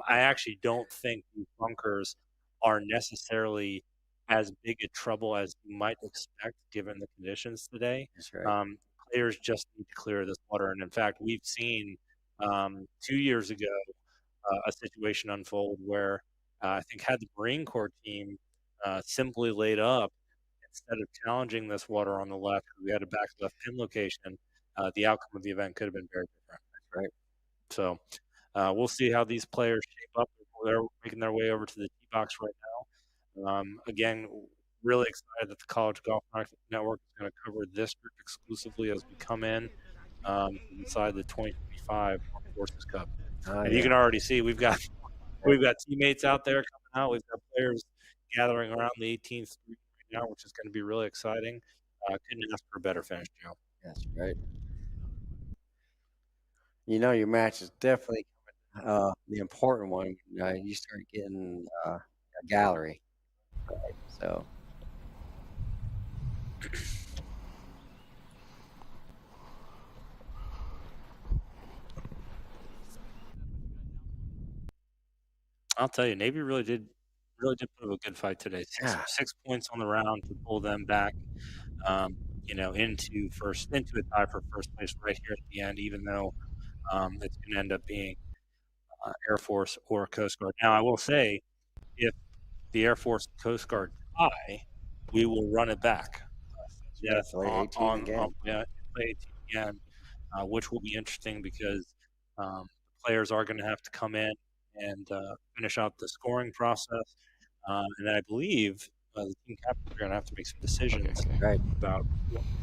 I actually don't think these bunkers are necessarily as big a trouble as you might expect given the conditions today. That's right. Players just need to clear this water. And in fact, we've seen 2 years ago a situation unfold where I think had the Marine Corps team simply laid up instead of challenging this water on the left, we had a back left pin location. The outcome of the event could have been very different. Right. So we'll see how these players shape up. They're making their way over to the tee box right now. Again, really excited that the College Golf Network is going to cover this group exclusively as we come in inside the 2025 Armed Forces Cup. Oh, And yeah. you can already see we've got teammates out there coming out. We've got players gathering around the 18th right now, which is going to be really exciting. Couldn't ask for a better finish, Joe. That's right. You know, your match is definitely the important one. You start getting a gallery. Right? So. I'll tell you, Navy really did put up a good fight today. Six points on the round to pull them back, into a tie for first place right here at the end. Even though it's going to end up being Air Force or Coast Guard. Now, I will say, if the Air Force and Coast Guard tie, we will run it back. Yes, play 18 again. Play 18 again, which will be interesting because players are going to have to come in and finish out the scoring process. And I believe the team captains are going to have to make some decisions about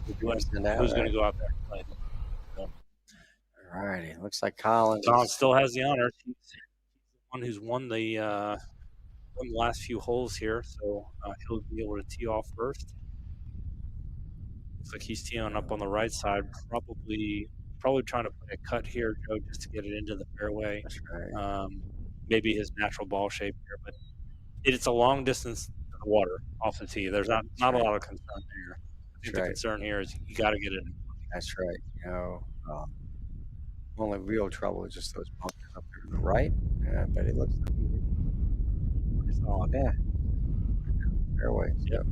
who's going to go out there and play. So, all righty. Looks like Collins still has the honor. He's the one who's won the last few holes here, so he'll be able to tee off first. Looks like he's teeing up on the right side, probably trying to play a cut here, Joe, just to get it into the fairway. That's right. Maybe his natural ball shape here, but it's a long distance to the water off the tee. There's not a lot of concern there. I think the concern here is you got to get it in. That's right. You know, only real trouble is just those bunkers up there to the right. But it looks like it's all there. Fairway. Yep.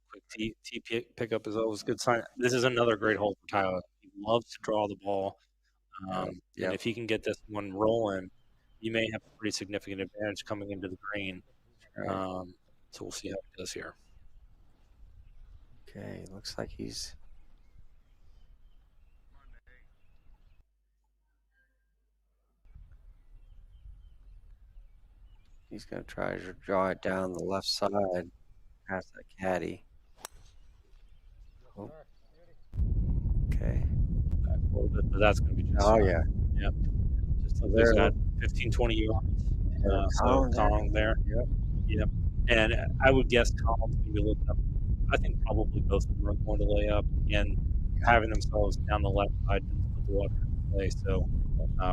Quick tee pickup is always a good sign. This is another great hole for Tyler. He loves to draw the ball. And if he can get this one rolling, you may have a pretty significant advantage coming into the green. So we'll see how he does here. Okay, looks like he's going to try to draw it down the left side past that caddy. Oh. Okay. Back a little bit, but that's going to be just fine. Yeah. Yep. Just like there's got 15, 20 yards. So Colin there. Yep. And I would guess Colin's going to be looking up. I think probably both of them are going to lay up and having themselves down the left side of the water play. So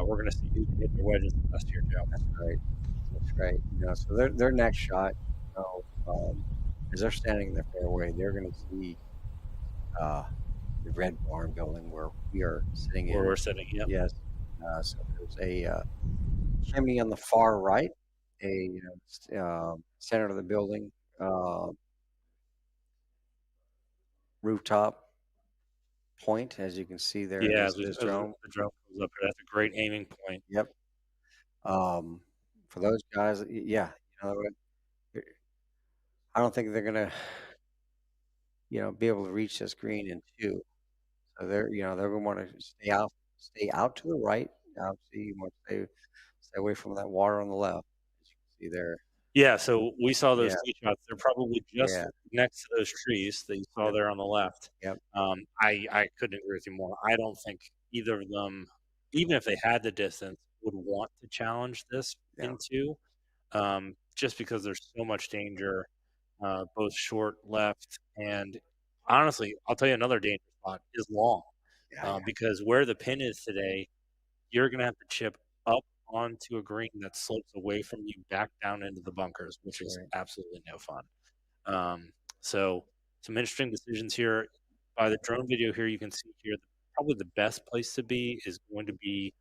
we're going to see who can hit their wedges the best here, Joe. That's right. That's right. You know, so their next shot, as they're standing in the fairway, they're going to see the Red Barn building where we are sitting. Where we're sitting, yep. Yes. So there's a chimney on the far right, center of the building, rooftop point, as you can see there. Yeah, as the drone comes up there. That's a great aiming point. Yep. For those guys, yeah, I don't think they're gonna, be able to reach this green in two. So they're going to want to stay out to the right Obviously, you want to stay away from that water on the left. As you can see there. Yeah, so we saw those Yeah. tee shots. They're probably just Yeah. next to those trees that you saw Yep. there on the left. Yep. I couldn't agree with you more. I don't think either of them, even if they had the distance, would want to challenge this Yeah. into, just because there's so much danger, both short, left, and honestly, I'll tell you another dangerous spot is long, Yeah. because where the pin is today, you're going to have to chip up onto a green that slopes away from you back down into the bunkers, which is Right. absolutely no fun. So some interesting decisions here. By the drone video here, you can see here probably the best place to be is going to be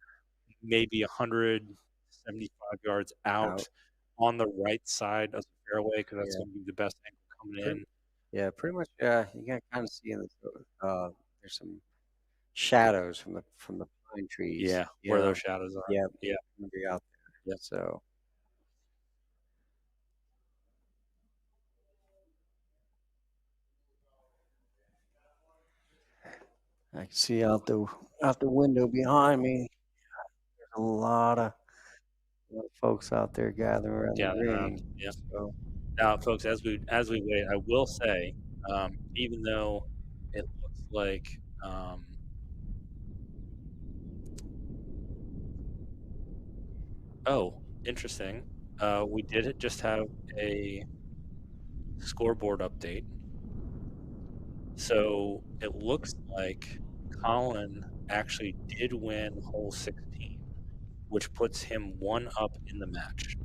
maybe 175 yards out on the right side of the fairway, because that's going to be the best angle coming in. Yeah, pretty much. You can kind of see in the there's some shadows from the pine trees. Yeah, you where know. those shadows are. Yeah, Yeah. gonna be out there. Yep. So. I can see out the window behind me. There's a lot of folks out there gathering around the green. Yeah. So. Now, folks, as we wait, I will say, even though it looks like oh, interesting. We did just have a scoreboard update. So it looks like Colin actually did win hole 16, which puts him one up in the match.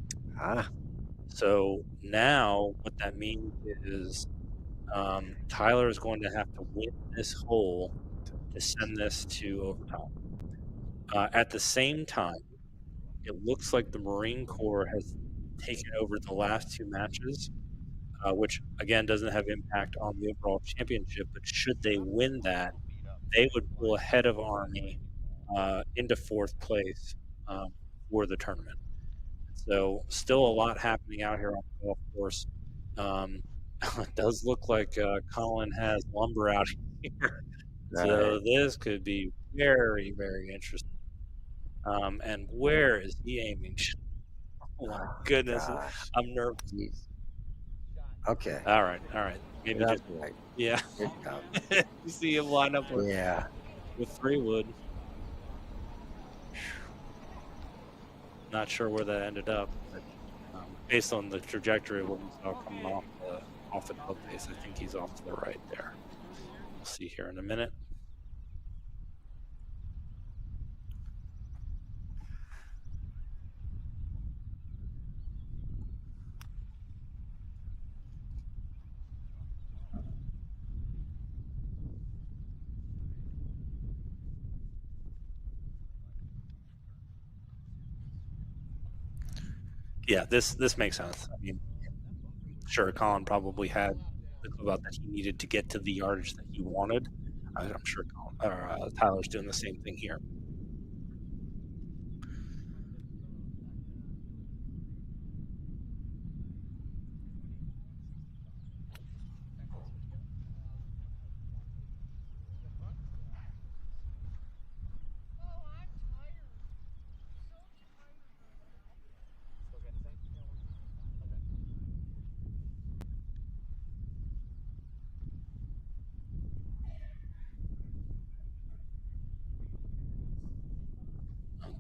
So now what that means is Tyler is going to have to win this hole to send this to overtime. At the same time, it looks like the Marine Corps has taken over the last two matches, which again doesn't have impact on the overall championship. But should they win that, they would pull ahead of Army into fourth place for the tournament. So still a lot happening out here on the golf course. It does look like Colin has lumber out here. So this could be very, very interesting. And where is he aiming? Oh my goodness. Gosh. I'm nervous. Jeez. Okay. All right. Maybe just right. Yeah. You see him line up with 3 wood. Not sure where that ended up, but based on the trajectory of what we saw coming off the club face, I think he's off to the right there. We'll see here in a minute. Yeah, this makes sense. I mean, sure, Colin probably had the clue out that he needed to get to the yardage that he wanted. I'm sure Tyler's doing the same thing here.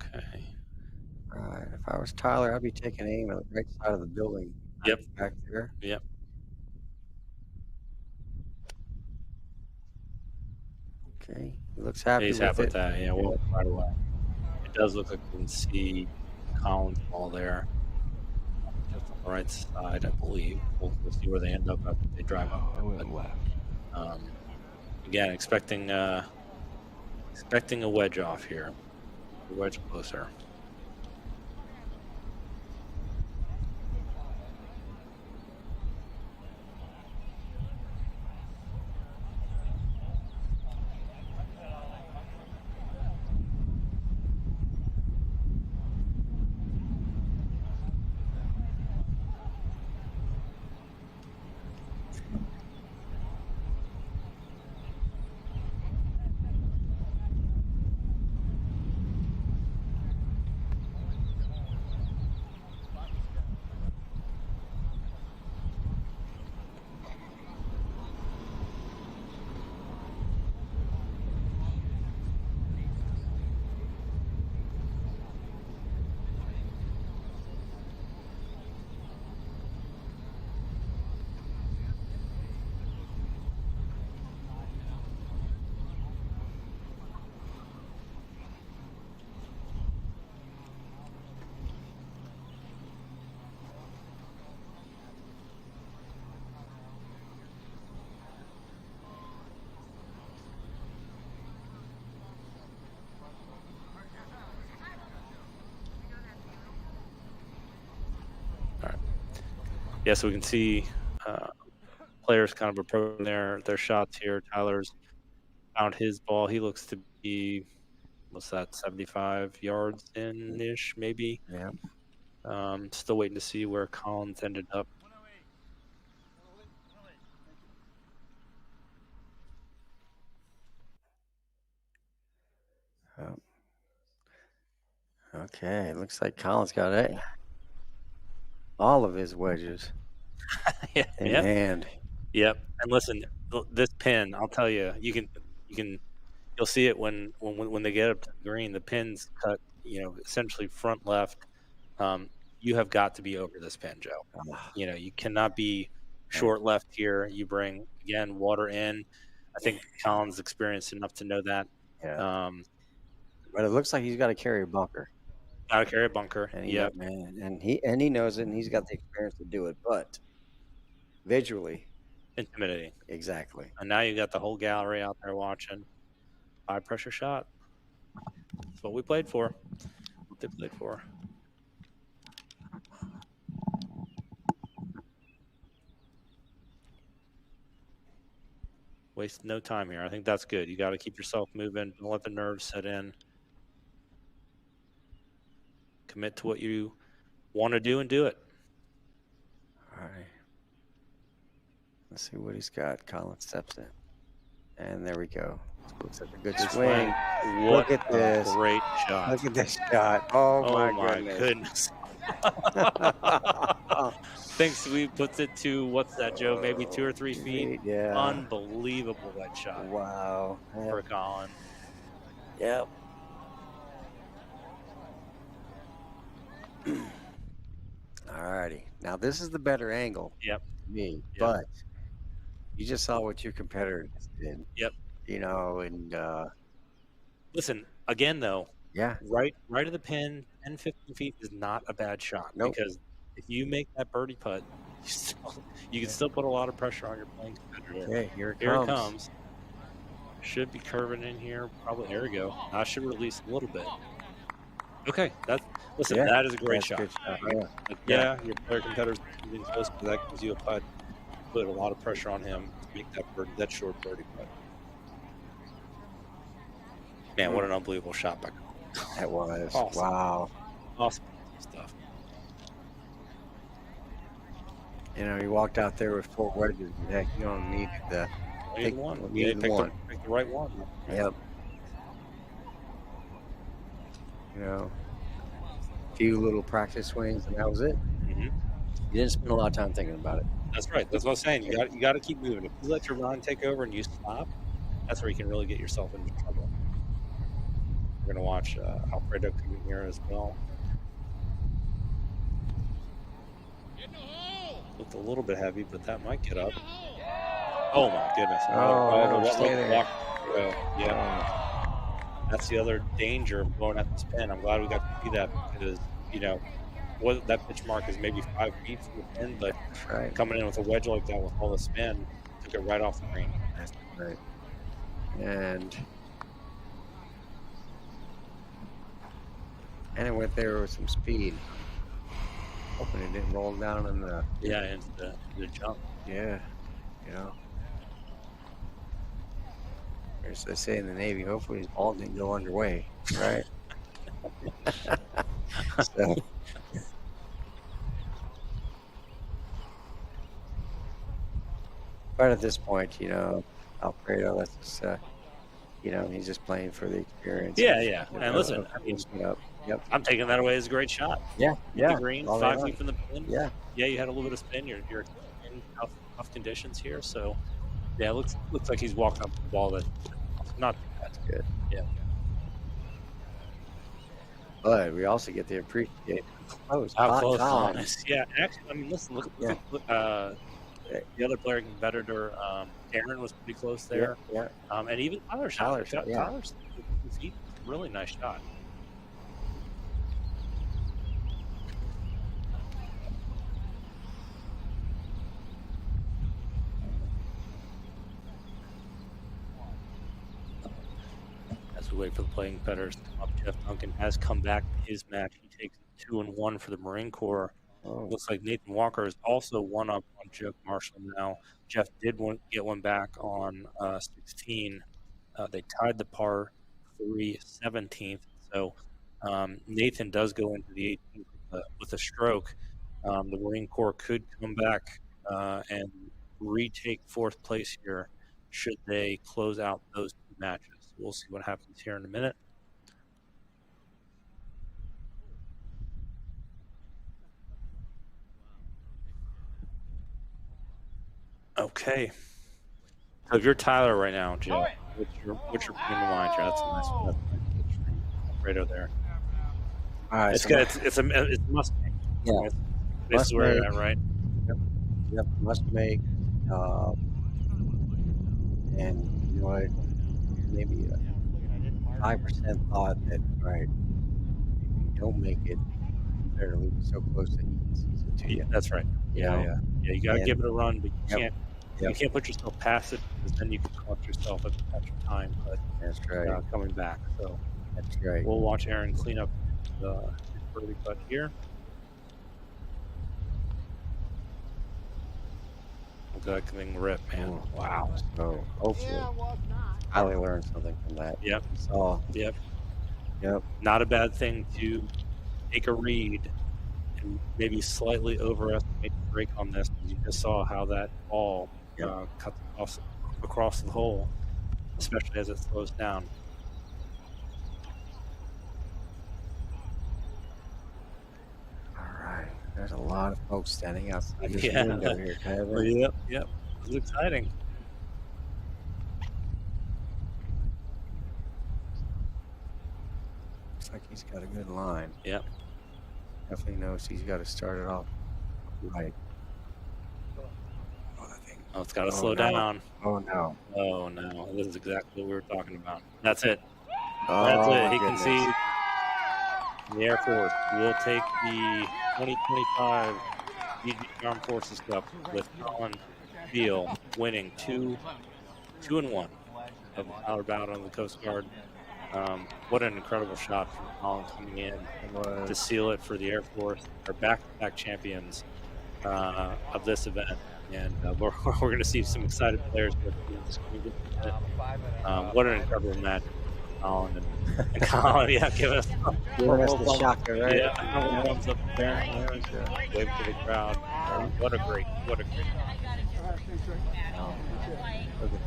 Okay. All right. If I was Tyler, I'd be taking aim at the right side of the building. Yep. Back there. Yep. Okay. He looks happy He's with happy it. with that. Yeah, well, right away. It does look like we can see Colin's ball there. Just on the right side, I believe. We'll see where they end up after they drive up. I went left. Again, expecting a wedge off here. A wedge closer. Yeah, so we can see players kind of approaching their shots here. Tyler's found his ball. He looks to be, what's that, 75 yards in-ish, maybe. Yeah. Still waiting to see where Collins ended up. Oh. Okay, looks like Collins got it. All of his wedges Yeah, in yep. hand. Yep. And listen, this pin, I'll tell you, you'll see it when they get up to the green. The pin's cut, essentially front left. You have got to be over this pin, Joe. You cannot be short left here. You bring again water in. I think Collins experienced enough to know that. Yeah. But it looks like he's got to carry a bunker. Got to carry a bunker. And Yeah. And he knows it, and he's got the experience to do it. But visually, intimidating. Exactly. And now you got the whole gallery out there watching. High pressure shot. That's what we played for. What they played for. Waste no time here. I think that's good. You got to keep yourself moving. Don't let the nerves set in. Commit to what you want to do and do it. All right. Let's see what he's got. Collins steps in. And there we go. Looks like a good swing. Look at this. Great shot. Look at this shot. Oh my goodness. Thinks we puts it to, what's that, Joe? Maybe 2 or 3 feet. Yeah. Unbelievable that shot. Wow. For Colin. Yep. All righty. Now this is the better angle. Yep. To me. Yep. But you just saw what your competitor did. Yep. And listen, again though. Yeah. Right of the pin, 10, 15 feet is not a bad shot. Nope. Because if you make that birdie putt, you can still put a lot of pressure on your playing competitor. Okay, here it comes. Should be curving in here. Probably, there we go. I should release a little bit. Okay, that is a great shot. Yeah, your player competitor's getting close, but that gives you a putt. Put a lot of pressure on him to make that short birdie putt. Man, what an unbelievable shot by Collins. That was. Awesome. Wow. Awesome stuff. He walked out there with 4 wedges. Heck, you don't need the pick one. Pick the right one. Yep. A few little practice swings, and that was it. Mm-hmm. You didn't spend a lot of time thinking about it. That's right. That's what I'm saying. You got to keep moving. If you let your run take over and you stop, that's where you can really get yourself into trouble. We're going to watch Alfredo come in here as well. Looked a little bit heavy, but that might get up. Oh my goodness! Yeah, that's the other danger of going at this pin. I'm glad we got to see that because that pitch mark is maybe 5 feet from the pin, but coming in with a wedge like that with all the spin took it right off the green. That's right. And it went there with some speed. Hoping it didn't roll down in the into the jump. Yeah, As they say in the Navy, hopefully his ball didn't go underway, right? So, but at this point, Alfredo, that's just, he's just playing for the experience. Yeah. And listen, Yep. I'm taking that away as a great shot. Yeah. The green, 5 feet from the pin. Yeah. Yeah, you had a little bit of spin. You're in tough conditions here, so yeah, it looks like he's walking up the ball. That's not that's good. Yeah. But we also get to appreciate how close Colin is. Yeah, actually, listen, look the other player competitor, Aaron was pretty close there. Yeah. And even Tyler's feet, really nice shot. As we wait for the playing competitors to come up, Jeff Duncan has come back to his match. He takes 2-1 for the Marine Corps. Looks like Nathan Walker is also one up on Jeff Marshall now. Jeff did get one back on 16. They tied the par 3 17th. So Nathan does go into the 18th with a stroke. The Marine Corps could come back and retake fourth place here should they close out those two matches. We'll see what happens here in a minute. Okay. So if you're Tyler right now, Joe, what's your frame of mind here? That's a nice right over there. All right, it's good. It's a must make. Yeah, This is where you're at, right? Yep, must make. And you know what? Maybe 5% thought that right, if you don't make it, you better leave it so close that he sees it to you. That's right. Yeah. You got to give it a run, but you Yep. can't put yourself past it because then you can cost yourself at your time. But that's right. Coming back, so that's right. We'll watch Aaron clean up the birdie putt here. That thing rip, man. Oh, wow. So hopefully, Kylie learned something from that. Yep. So Yep. Not a bad thing to take a read and maybe slightly overestimate the break on this, because you just saw how that ball cut across the hole, especially as it slows down. All right. There's a lot of folks standing outside this window here, Kevin. Yep. It's exciting. Looks like he's got a good line. Yep. Definitely knows he's got to start it off right. Oh, it's got to slow down. Oh, no. Oh, no. This is exactly what we were talking about. That's it. Oh, That's it. He goodness. concedes. The Air Force will take the 2025 VGA Armed Forces Cup with Colin Beal winning 2-1 of the Tyler bout on the Coast Guard. What an incredible shot from Colin coming in to seal it for the Air Force. They're back-to-back champions of this event. And we're going to see some excited players. What an incredible match. Colin and Colin, give us the shocker, right? Yeah, thumbs up there. Wave to the crowd. What a great. Look at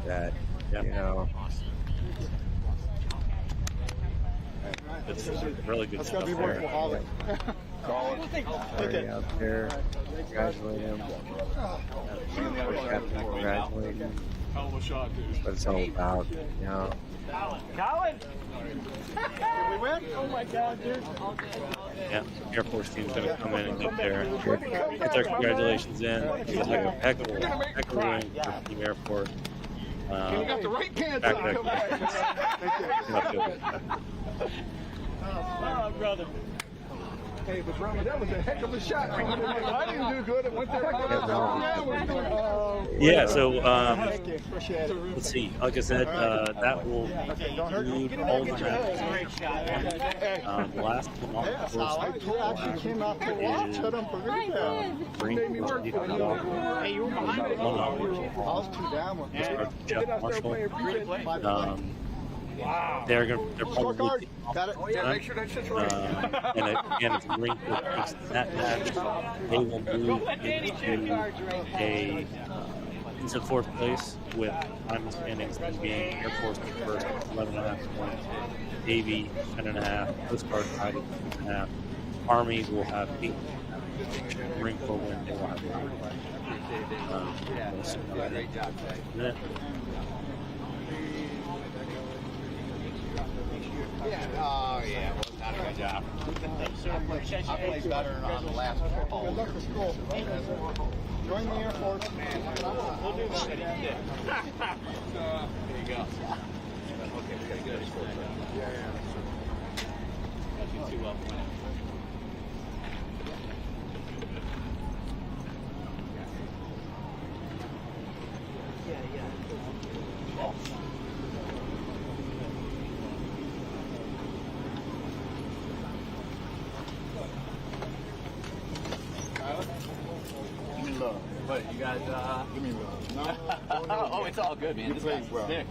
that. Yep. You know. It's really good stuff there. Larry out there. Congratulate him. Congratulate him. That's what it's all about, you know. Colin! Did we win? Oh my God, dude. Yeah, Air Force team's going to come in and get their congratulations in. It's like a heck of a win for Team Air Force. You got the right pants on. Oh, brother. Hey, but Brahma, that was a heck of a shot. I didn't do good. It went there. Yeah, so let's see. Like I said, that will include all the matches. The last one off the course came out to watch. Shut him for Hey, you were behind it. I was too down. Jeff Marshall. Wow. They're probably got it. Yeah, make sure that shit's right. And again, if the Marine Corps takes that match, they will move into fourth place with time standings being Air Force first, 11.5 points, Navy 10.5, Coast Guard tied at 10.5, Army will have 8.5, Marine Corps win, they will have 9. Great job, Jay. Oh, yeah. Well, not a good job. I played better on the last hole. Good luck for school. Join the Air Force. We'll do that. There you go. Okay, we got to get a score. Yeah. That's too well. Oh, it's all good, man. You This played guy's well. sick.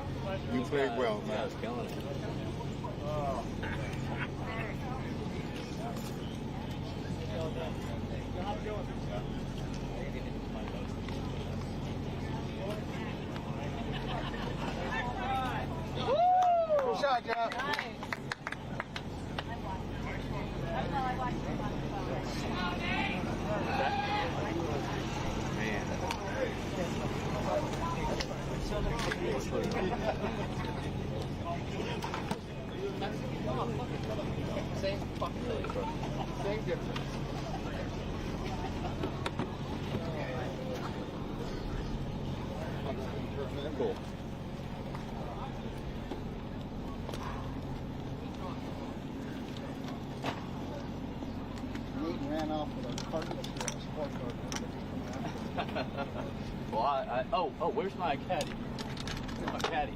You played well, Yeah, I man. was killing it. Good shot, Jeff. Same fucking thing. Same difference. Cool. Nate ran off with a partnership, a sport car. Well, oh, where's my caddy? Where's my caddy?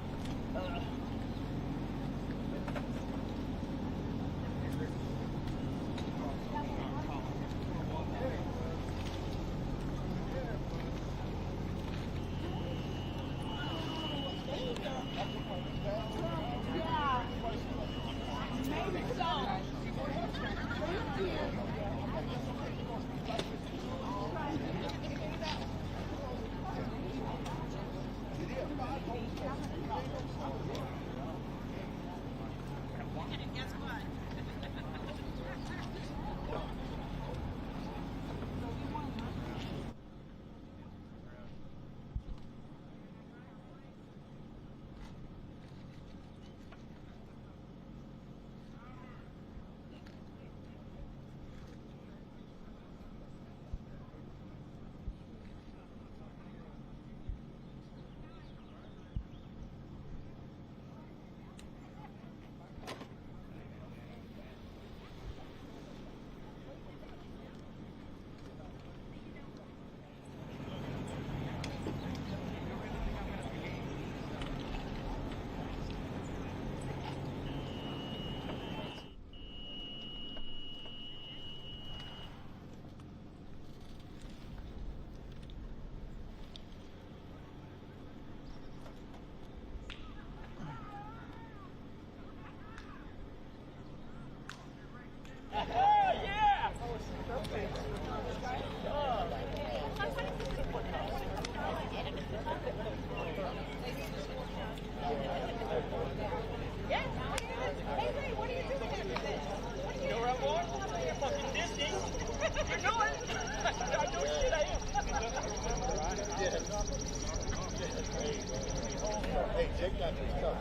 Hey, Jake got this tough.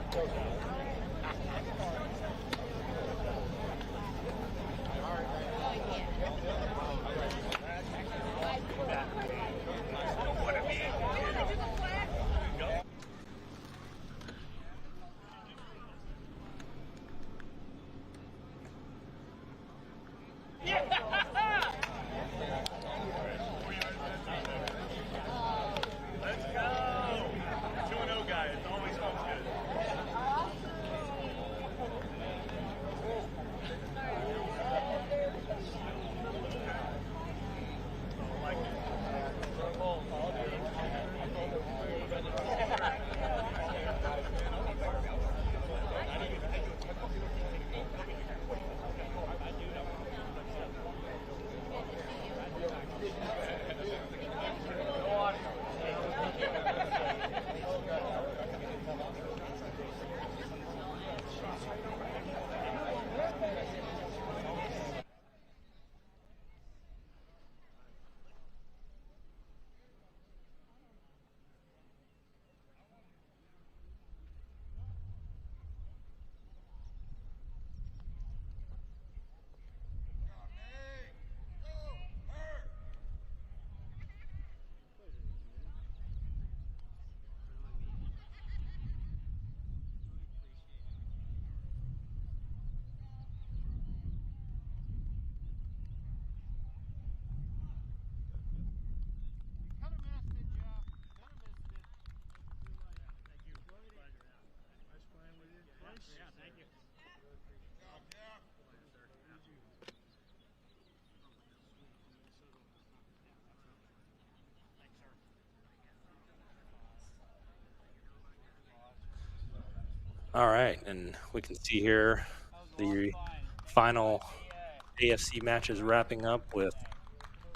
Let's go! 2-0 guy. It always comes good. All right, and we can see here the final AFC matches wrapping up with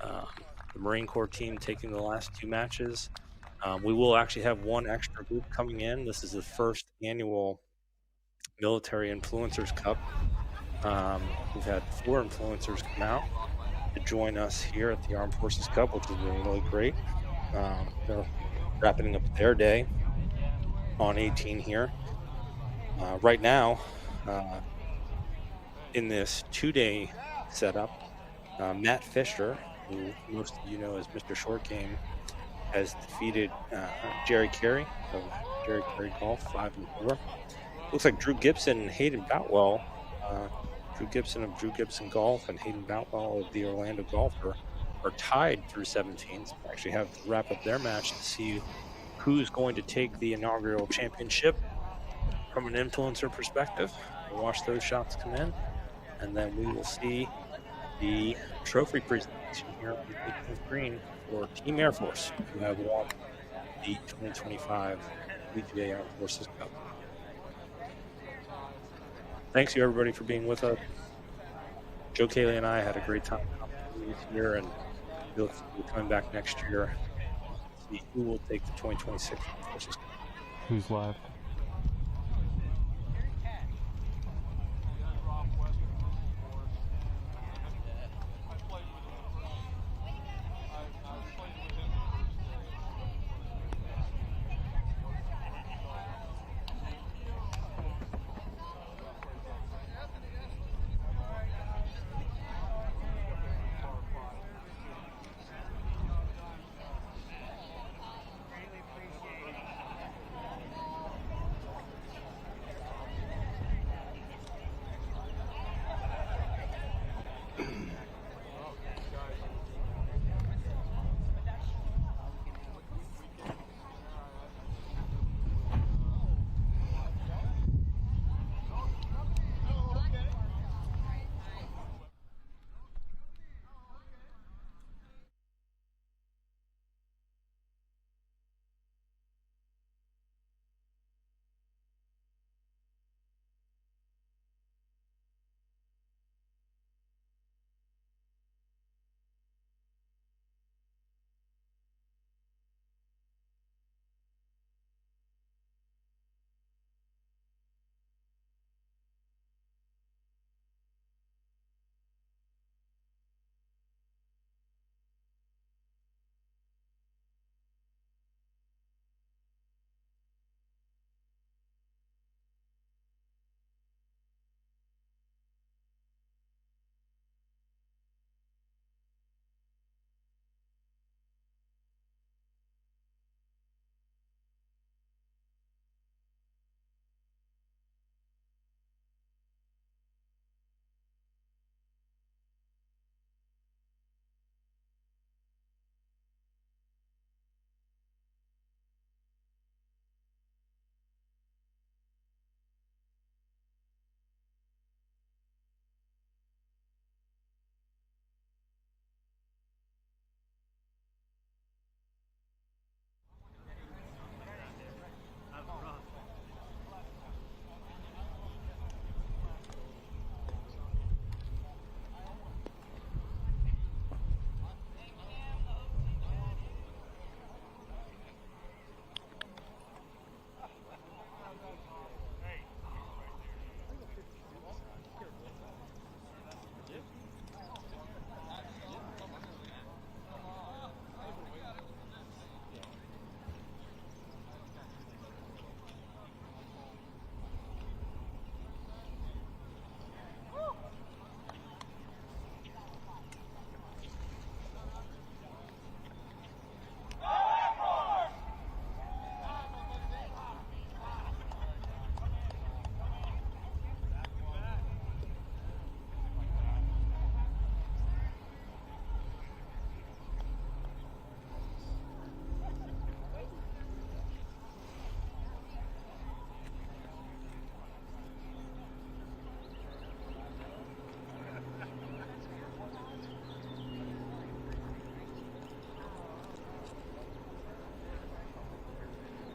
the Marine Corps team taking the last 2 matches. We will actually have one extra group coming in. This is the first annual Military Influencers Cup. We've had 4 influencers come out to join us here at the Armed Forces Cup, which has been really great. They're wrapping up their day on 18 here. Right now, in this 2-day setup, Matt Fisher, who most of you know as Mr. Short Game, has defeated Jerry Carey of Jerry Carey Golf 5-4. Looks like Drew Gibson and Hayden Boutwell, Drew Gibson of Drew Gibson Golf and Hayden Boutwell of the Orlando Golfer, are tied through 17. So we actually have to wrap up their match to see who's going to take the inaugural championship from an influencer perspective. We'll watch those shots come in, and then we will see the trophy presentation here on the 18th green for Team Air Force, who have won the 2025 VGA Armed Forces Cup. Thanks you everybody for being with us. Joe Cayley and I had a great time this year, and we look forward to coming back next year to see who will take the 2026 Armed Forces Cup. Who's left?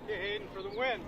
Okay, Hayden, for the win.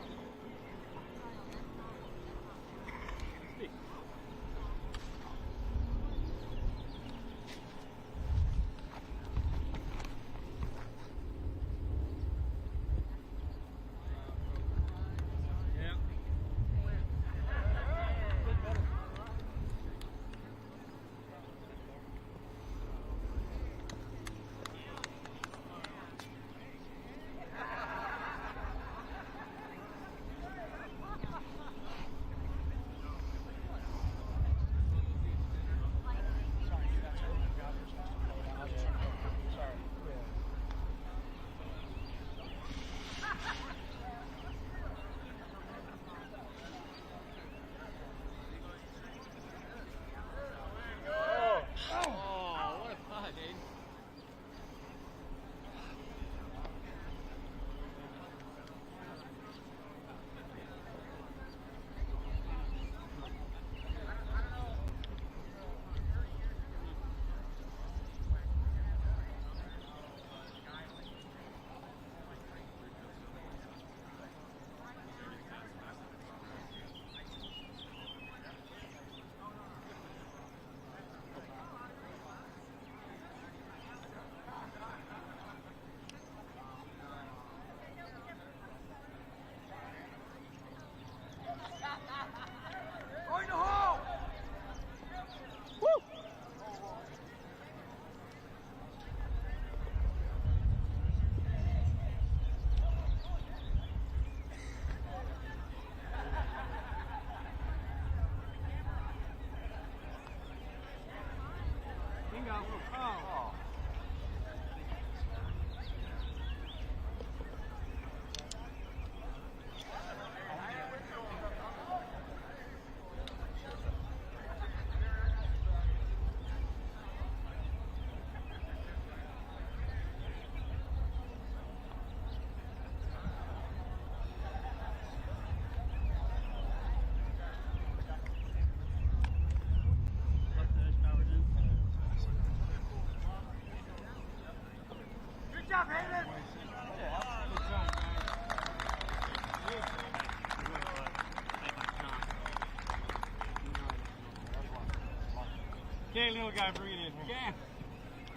Okay, little guy, bring it in. Okay.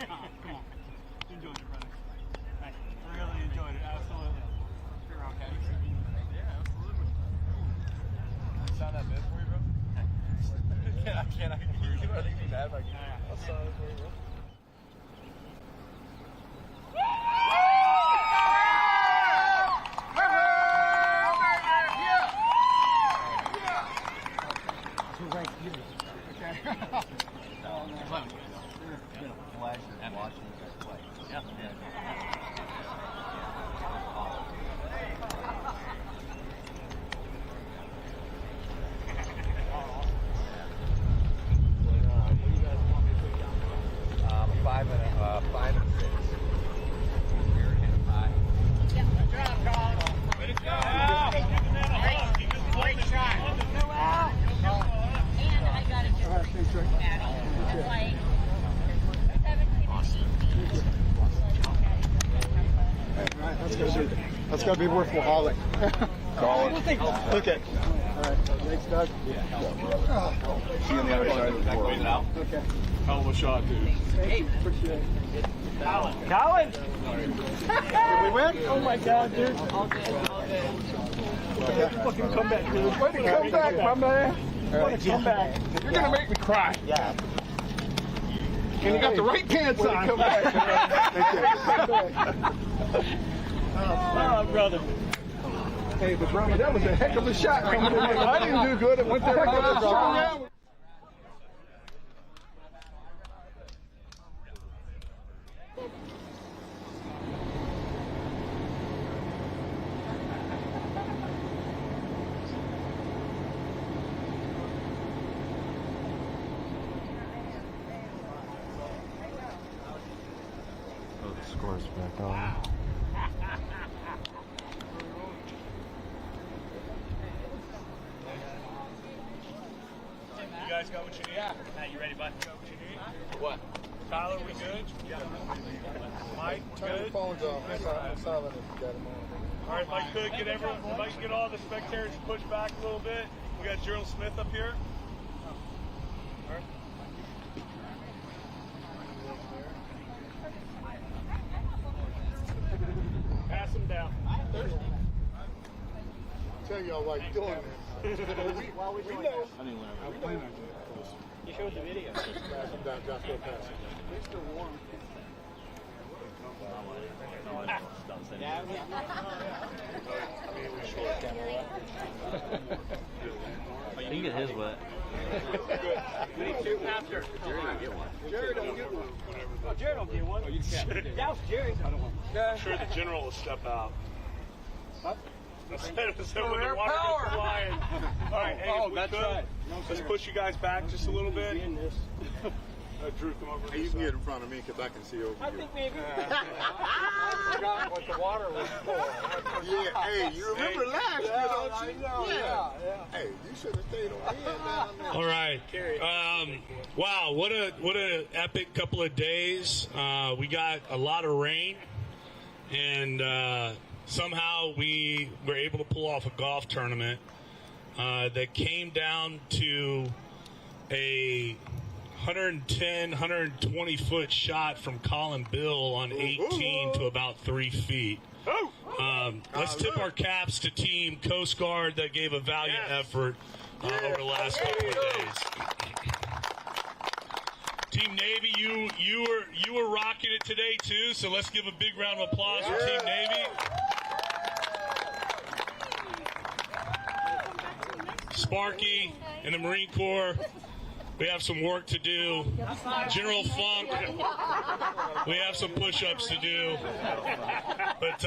Come on. Enjoyed it, brother. I really enjoyed it. Absolutely. You're okay. Yeah, absolutely. Sound that bad for you, bro? I can't. I think be mad if I can. I'll sound it for you, bro. That's got to be worthwhile hauling. Call it. Okay. All right. Thanks, Doug. See you on the other side of the floor. Okay. Hell of a shot, dude. Hey, appreciate it. Colin! Did we win? Oh my God, dude. Fucking come back, dude. Way to come back, my man. Way to come back. You're going to make me cry. Yeah. And you got the right pants on. Come back. Oh, brother. Hey, but brother, that was a heck of a shot coming in. I didn't do good. It went there. Oh, the score's back on. You guys got what you need? Yeah. Matt, you ready, bud? Got what you need? What? Tyler, we good? Yeah. Mike, Turn the good? phones off. That's silent if you got them on. All right, Mike, good. Get everyone. Mike, get all the spectators pushed back a little bit. We got Gerald Smith up here. All right. Pass him down. Tell y'all why you're doing this. we know. I plan on doing this. You showed the video. Pass him down. Josh, go pass him. Mr. Warren. You can get his wet. We need two after. Jerry don't get one. Jerry don't get one. Oh, Jerry don't get one. Oh, you can. That was Jerry. I don't want one. I'm sure the general will step out. Huh? Instead when the water goes flying. All right, hey, that's right. Let's push you guys back just a little bit. Drew, come over. Hey, you can get in front of me because I can see over I you. think maybe. I forgot what the water was for. Yeah, hey, you remember last year, don't you? I know, yeah. Hey, you should have stayed over here down there. All right. Wow, what a epic couple of days. We got a lot of rain, and somehow we were able to pull off a golf tournament that came down to a 110, 120 foot shot from Colin Bill on 18 to about 3 feet. Let's tip our caps to Team Coast Guard that gave a valiant effort over the last couple of days. Team Navy, you were rocking it today too, so let's give a big round of applause for Team Navy. Sparky and the Marine Corps, We have some work to do. General Funk, we have some push-ups to do. But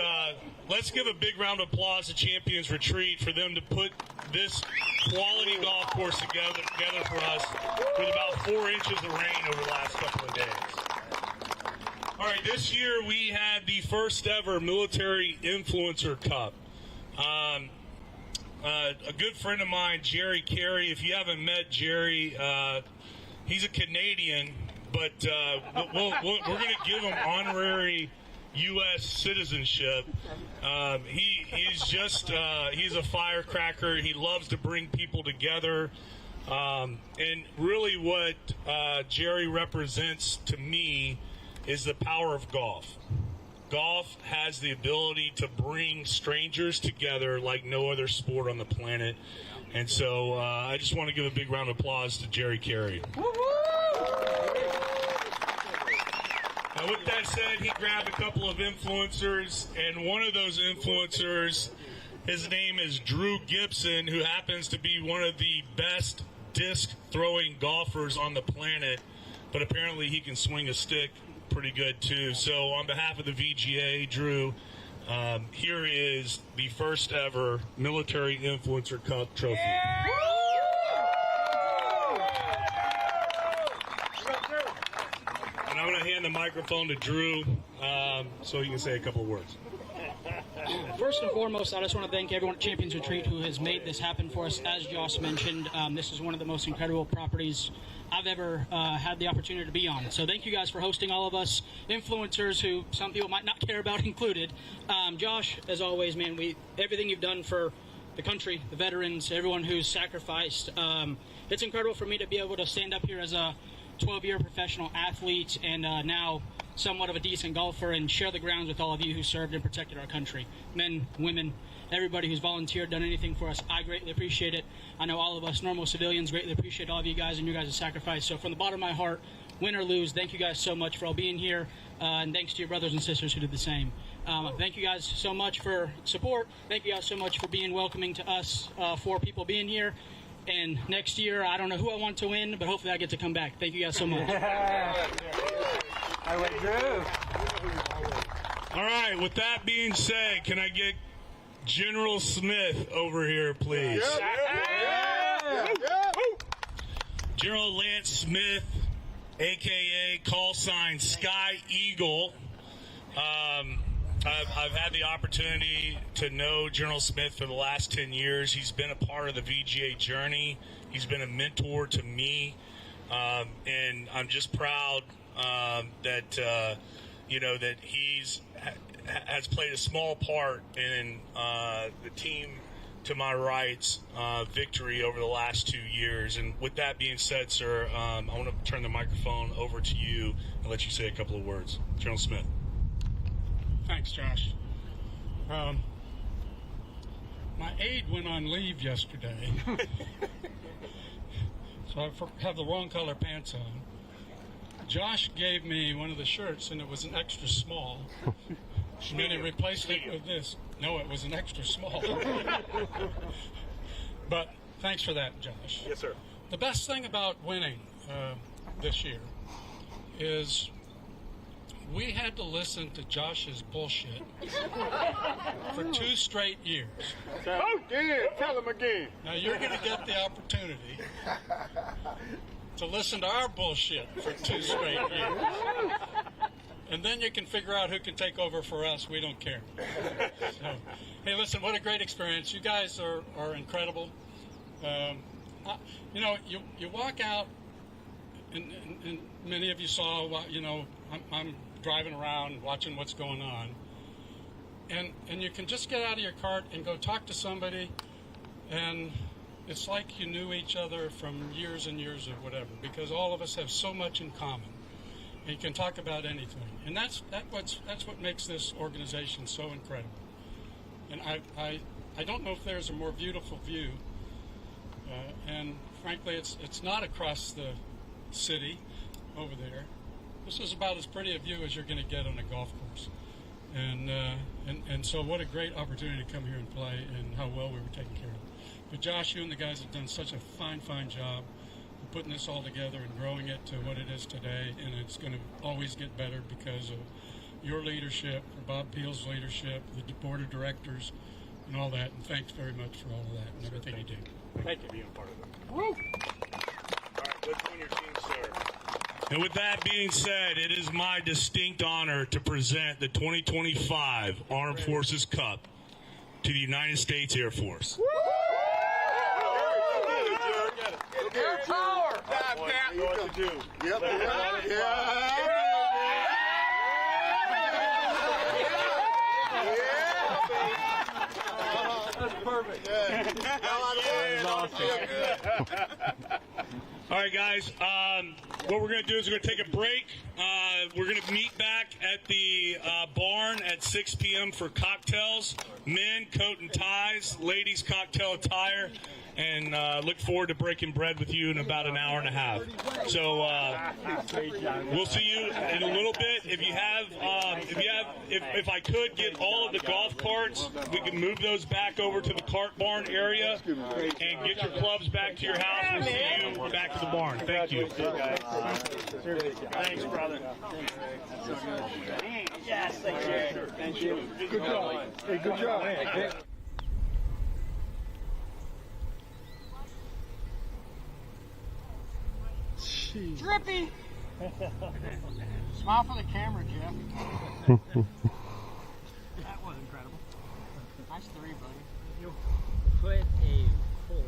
let's give a big round of applause to Champions Retreat for them to put this quality golf course together for us with about 4 inches of rain over the last couple of days. All right, this year we had the first ever Military Influencer Cup. A good friend of mine, Jerry Carey, if you haven't met Jerry, he's a Canadian, but we're going to give him honorary U.S. citizenship. He's a firecracker. He loves to bring people together. And really what Jerry represents to me is the power of golf. Golf has the ability to bring strangers together like no other sport on the planet. And so I just want to give a big round of applause to Jerry Carey. Now, with that said, he grabbed a couple of influencers, and one of those influencers, his name is Drew Gibson, who happens to be one of the best disc-throwing golfers on the planet, but apparently he can swing a stick pretty good too. So on behalf of the VGA, Drew, here is the first ever Military Influencer Cup trophy. And I'm going to hand the microphone to Drew so he can say a couple of words. First and foremost, I just want to thank everyone at Champions Retreat who has made this happen for us. As Josh mentioned, this is one of the most incredible properties I've ever had the opportunity to be on. So thank you guys for hosting all of us influencers who some people might not care about included. Josh, as always, man, everything you've done for the country, the veterans, everyone who's sacrificed. It's incredible for me to be able to stand up here as a 12-year professional athlete and now somewhat of a decent golfer and share the grounds with all of you who served and protected our country. Men, women, everybody who's volunteered, done anything for us. I greatly appreciate it. I know all of us normal civilians greatly appreciate all of you guys and your guys' sacrifice. So from the bottom of my heart, win or lose, thank you guys so much for all being here. And thanks to your brothers and sisters who did the same. Thank you guys so much for support. Thank you guys so much for being welcoming to us, 4 people being here. And next year, I don't know who I want to win, but hopefully I get to come back. Thank you guys so much. All right, with that being said, can I get General Smith over here, please? General Lance Smith, a.k.a. call sign Sky Eagle. I've had the opportunity to know General Smith for the last 10 years. He's been a part of the VGA journey. He's been a mentor to me, and I'm just proud that that has played a small part in the team to my right's victory over the last 2 years. And with that being said, sir, I want to turn the microphone over to you and let you say a couple of words. General Smith. Thanks, Josh. My aide went on leave yesterday, so I have the wrong color pants on. Josh gave me one of the shirts, and it was an extra small. And then he replaced it with this. No, it was an extra small. But thanks for that, Josh. Yes, sir. The best thing about winning this year is we had to listen to Josh's bullshit for 2 straight years. Oh, dear. Tell him again. Now you're going to get the opportunity to listen to our bullshit for 2 straight years. And then you can figure out who can take over for us. We don't care. So, hey, listen, what a great experience. You guys are incredible. You walk out, and many of you saw, I'm driving around watching what's going on. And you can just get out of your cart and go talk to somebody, and it's like you knew each other from years and years or whatever, because all of us have so much in common. And you can talk about anything. And that's what makes this organization so incredible. And I don't know if there's a more beautiful view. And frankly, it's not across the city over there. This is about as pretty a view as you're going to get on a golf course. And so what a great opportunity to come here and play, and how well we were taken care of. But Josh, you and the guys have done such a fine job. putting this all together and growing it to what it is today, and it's going to always get better because of your leadership, Bob Peel's leadership, the board of directors, and all that. And thanks very much for all of that and everything you do. Thank you for being a part of it. Woo! All right, let's win your team, sir. And with that being said, it is my distinct honor to present the 2025 Armed Forces Cup to the United States Air Force. Air power! You know what to do. Yep. That's perfect. All right, guys. What we're going to do is we're going to take a break. We're going to meet back at the barn at 6 p.m. for cocktails. Men, coat and ties. Ladies, cocktail attire. And look forward to breaking bread with you in about an hour and a half. So we'll see you in a little bit. If I could get all of the golf carts, we can move those back over to the cart barn area and get your clubs back to your house. We'll see you back to the barn. Thank you. Thanks, brother. Yes, thank you. Good job. Hey, good job. Drippy! Smile for the camera, Jeff. That was incredible. Nice three, buddy. You put a hole.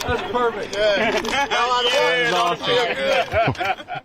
That's perfect. Yeah. Awesome.